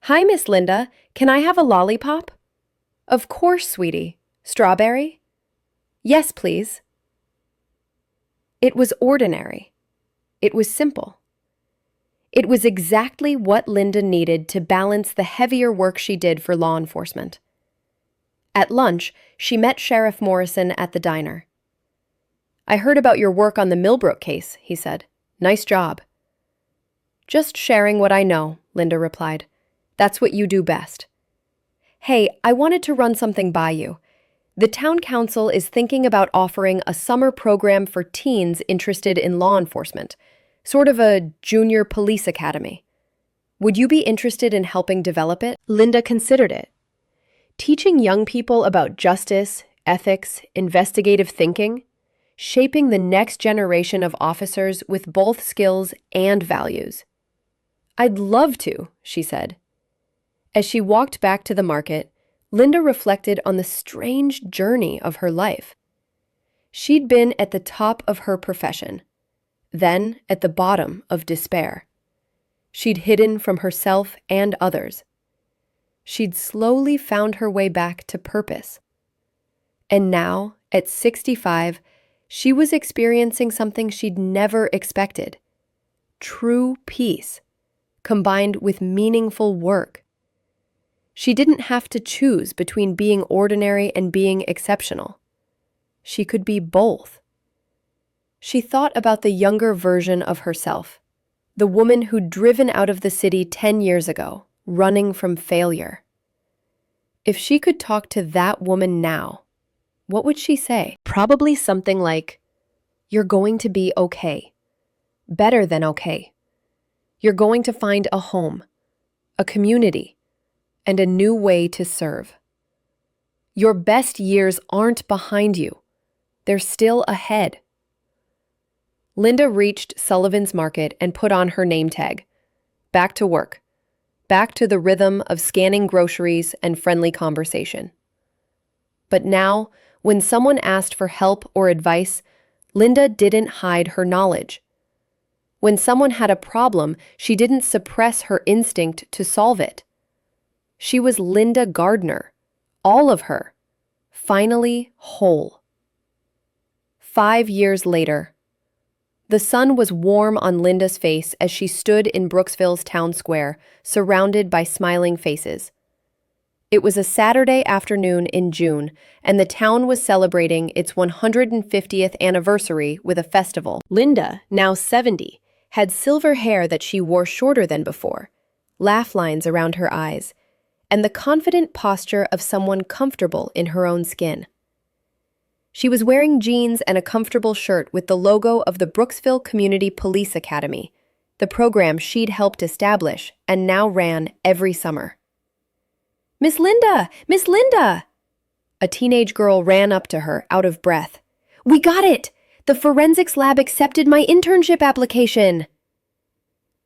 Hi, Miss Linda. Can I have a lollipop? Of course, sweetie. Strawberry? Yes, please. It was ordinary. It was simple. It was exactly what Linda needed to balance the heavier work she did for law enforcement. At lunch, she met Sheriff Morrison at the diner. I heard about your work on the Millbrook case, he said. Nice job. Just sharing what I know, Linda replied. That's what you do best. Hey, I wanted to run something by you. The town council is thinking about offering a summer program for teens interested in law enforcement, sort of a junior police academy. Would you be interested in helping develop it? Linda considered it. Teaching young people about justice, ethics, investigative thinking, shaping the next generation of officers with both skills and values. I'd love to, she said. As she walked back to the market, Linda reflected on the strange journey of her life. She'd been at the top of her profession, then at the bottom of despair. She'd hidden from herself and others. She'd slowly found her way back to purpose. And now, at 65, she was experiencing something she'd never expected. True peace, combined with meaningful work. She didn't have to choose between being ordinary and being exceptional. She could be both. She thought about the younger version of herself, the woman who'd driven out of the city 10 years ago, running from failure. If she could talk to that woman now, what would she say? Probably something like, "You're going to be okay. Better than okay. You're going to find a home, a community, and a new way to serve. Your best years aren't behind you. They're still ahead." Linda reached Sullivan's Market and put on her name tag. Back to work. Back to the rhythm of scanning groceries and friendly conversation. But now, when someone asked for help or advice, Linda didn't hide her knowledge. When someone had a problem, she didn't suppress her instinct to solve it. She was Linda Gardner, all of her, finally whole. 5 years later, the sun was warm on Linda's face as she stood in Brooksville's town square, surrounded by smiling faces. It was a Saturday afternoon in June, and the town was celebrating its 150th anniversary with a festival. Linda, now 70, had silver hair that she wore shorter than before, laugh lines around her eyes, and the confident posture of someone comfortable in her own skin. She was wearing jeans and a comfortable shirt with the logo of the Brooksville Community Police Academy, the program she'd helped establish and now ran every summer. "Miss Linda! Miss Linda!" A teenage girl ran up to her, out of breath. "We got it! The forensics lab accepted my internship application!"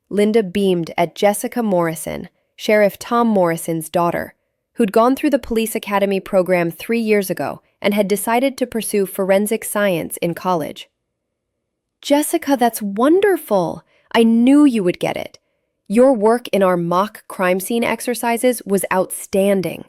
Linda beamed at Jessica Morrison, Sheriff Tom Morrison's daughter, who'd gone through the police academy program 3 years ago and had decided to pursue forensic science in college. "Jessica, that's wonderful! I knew you would get it. Your work in our mock crime scene exercises was outstanding."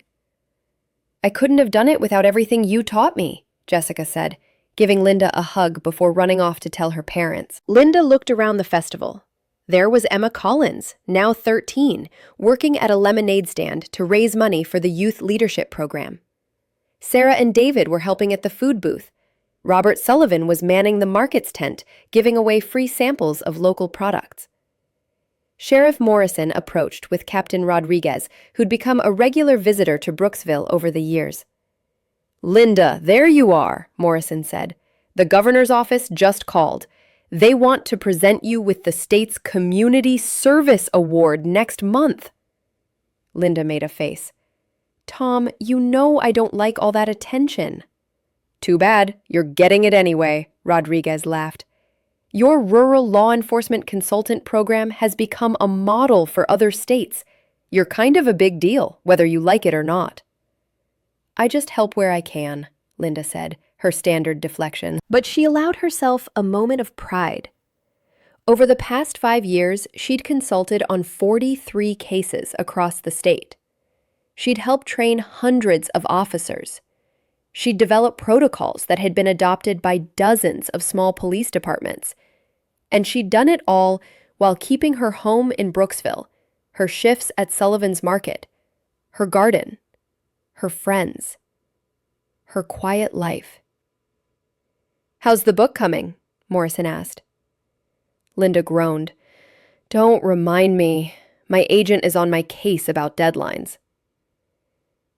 "I couldn't have done it without everything you taught me," Jessica said, giving Linda a hug before running off to tell her parents. Linda looked around the festival. There was Emma Collins, now 13, working at a lemonade stand to raise money for the youth leadership program. Sarah and David were helping at the food booth. Robert Sullivan was manning the market's tent, giving away free samples of local products. Sheriff Morrison approached with Captain Rodriguez, who'd become a regular visitor to Brooksville over the years. "Linda, there you are," Morrison said. "The governor's office just called. They want to present you with the state's Community Service Award next month." Linda made a face. "Tom, you know I don't like all that attention." "Too bad. You're getting it anyway," Rodriguez laughed. "Your rural law enforcement consultant program has become a model for other states. You're kind of a big deal, whether you like it or not." "I just help where I can," Linda said, her standard deflection. But she allowed herself a moment of pride. Over the past 5 years, she'd consulted on 43 cases across the state. She'd helped train hundreds of officers. She'd developed protocols that had been adopted by dozens of small police departments. And she'd done it all while keeping her home in Brooksville, her shifts at Sullivan's Market, her garden, her friends, her quiet life. "How's the book coming?" Morrison asked. Linda groaned. "Don't remind me. My agent is on my case about deadlines."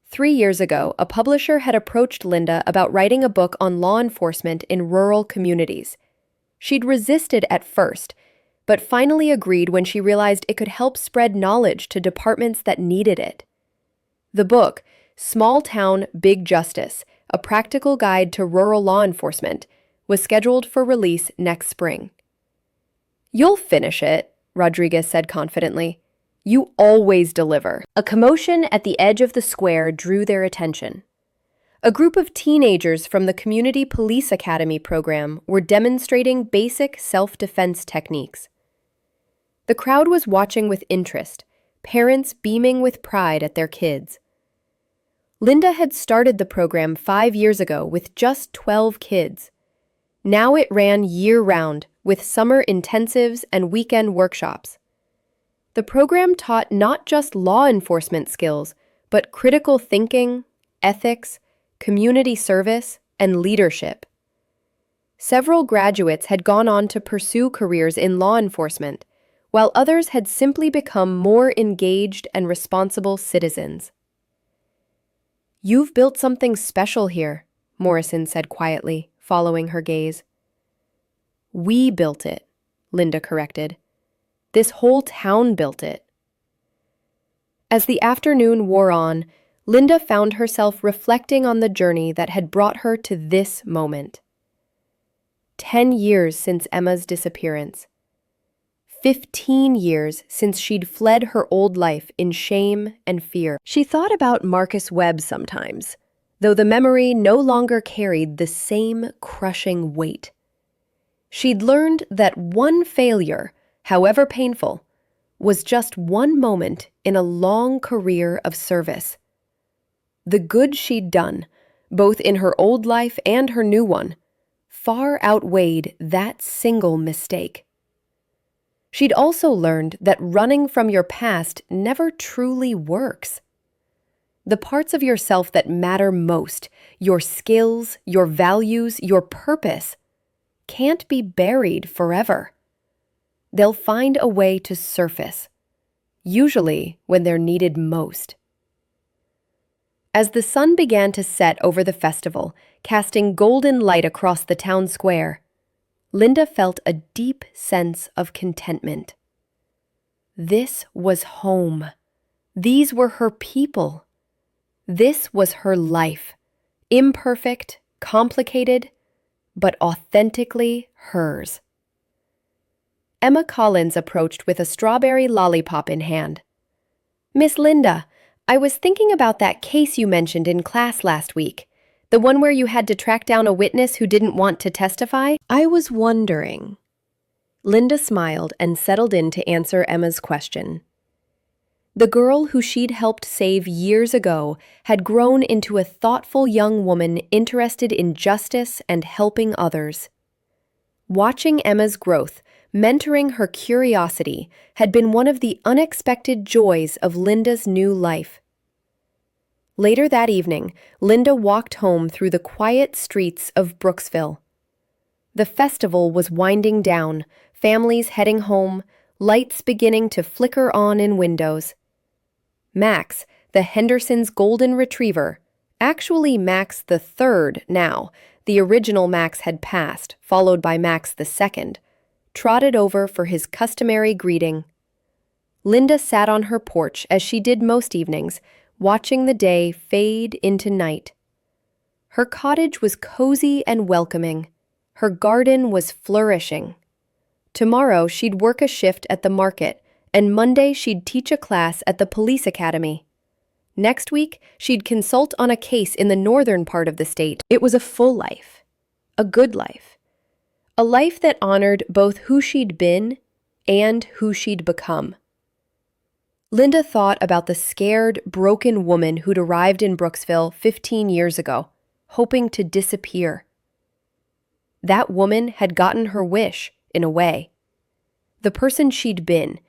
3 years ago, a publisher had approached Linda about writing a book on law enforcement in rural communities. She'd resisted at first, but finally agreed when she realized it could help spread knowledge to departments that needed it. The book, Small Town, Big Justice, A Practical Guide to Rural Law Enforcement, was scheduled for release next spring. "You'll finish it," Rodriguez said confidently. "You always deliver." A commotion at the edge of the square drew their attention. A group of teenagers from the Community Police Academy program were demonstrating basic self-defense techniques. The crowd was watching with interest, parents beaming with pride at their kids. Linda had started the program 5 years ago with just 12 kids. Now it ran year-round, with summer intensives and weekend workshops. The program taught not just law enforcement skills, but critical thinking, ethics, community service, and leadership. Several graduates had gone on to pursue careers in law enforcement, while others had simply become more engaged and responsible citizens. "You've built something special here," Morrison said quietly, following her gaze. "We built it," Linda corrected. "This whole town built it." As the afternoon wore on, Linda found herself reflecting on the journey that had brought her to this moment. 10 years since Emma's disappearance. 15 years since she'd fled her old life in shame and fear. She thought about Marcus Webb sometimes, though the memory no longer carried the same crushing weight. She'd learned that one failure, however painful, was just one moment in a long career of service. The good she'd done, both in her old life and her new one, far outweighed that single mistake. She'd also learned that running from your past never truly works. The parts of yourself that matter most, your skills, your values, your purpose, can't be buried forever. They'll find a way to surface, usually when they're needed most. As the sun began to set over the festival, casting golden light across the town square, Linda felt a deep sense of contentment. This was home. These were her people. This was her life, imperfect, complicated, but authentically hers. Emma Collins approached with a strawberry lollipop in hand. "Miss Linda, I was thinking about that case you mentioned in class last week, the one where you had to track down a witness who didn't want to testify. I was wondering." Linda smiled and settled in to answer Emma's question. The girl who she'd helped save years ago had grown into a thoughtful young woman interested in justice and helping others. Watching Emma's growth, mentoring her curiosity, had been one of the unexpected joys of Linda's new life. Later that evening, Linda walked home through the quiet streets of Brooksville. The festival was winding down, families heading home, lights beginning to flicker on in windows. Max, the Hendersons' golden retriever, actually Max the third now, the original Max had passed, followed by Max the second, trotted over for his customary greeting. Linda sat on her porch as she did most evenings, watching the day fade into night. Her cottage was cozy and welcoming. Her garden was flourishing. Tomorrow she'd work a shift at the market, and Monday she'd teach a class at the police academy. Next week, she'd consult on a case in the northern part of the state. It was a full life, a good life, A life that honored both who she'd been and who she'd become. Linda thought about the scared, broken woman who'd arrived in Brooksville 15 years ago, hoping to disappear. That woman had gotten her wish, in a way. The person she'd been,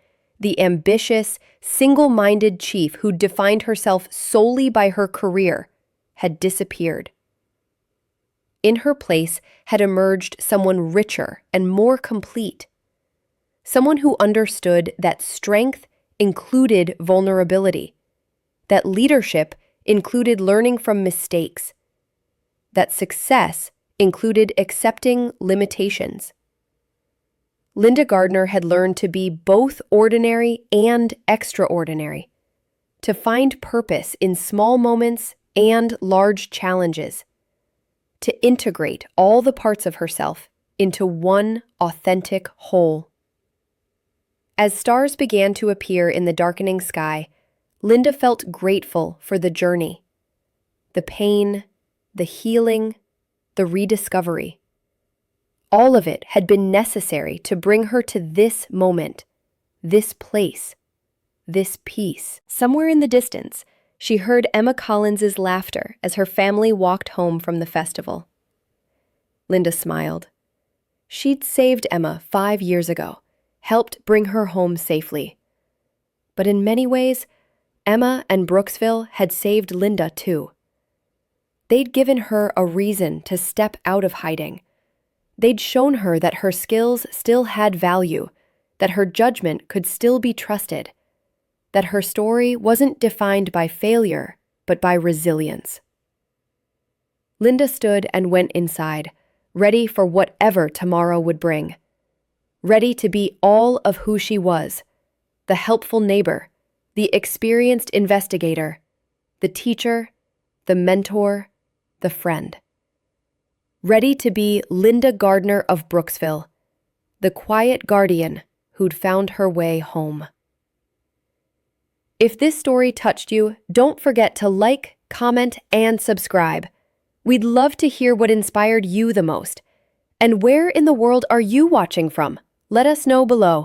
the ambitious, single-minded chief who'd defined herself solely by her career, had disappeared. In her place had emerged someone richer and more complete. Someone who understood that strength included vulnerability, that leadership included learning from mistakes, that success included accepting limitations. Linda Gardner had learned to be both ordinary and extraordinary, to find purpose in small moments and large challenges, to integrate all the parts of herself into one authentic whole. As stars began to appear in the darkening sky, Linda felt grateful for the journey, the pain, the healing, the rediscovery. All of it had been necessary to bring her to this moment, this place, this peace. Somewhere in the distance, she heard Emma Collins's laughter as her family walked home from the festival. Linda smiled. She'd saved Emma 5 years ago, helped bring her home safely. But in many ways, Emma and Brooksville had saved Linda too. They'd given her a reason to step out of hiding. They'd shown her that her skills still had value, that her judgment could still be trusted, that her story wasn't defined by failure, but by resilience. Linda stood and went inside, ready for whatever tomorrow would bring. Ready to be all of who she was, the helpful neighbor, the experienced investigator, the teacher, the mentor, the friend. Ready to be Linda Gardner of Brooksville, the quiet guardian who'd found her way home. If this story touched you, don't forget to like, comment, and subscribe. We'd love to hear what inspired you the most. And where in the world are you watching from? Let us know below.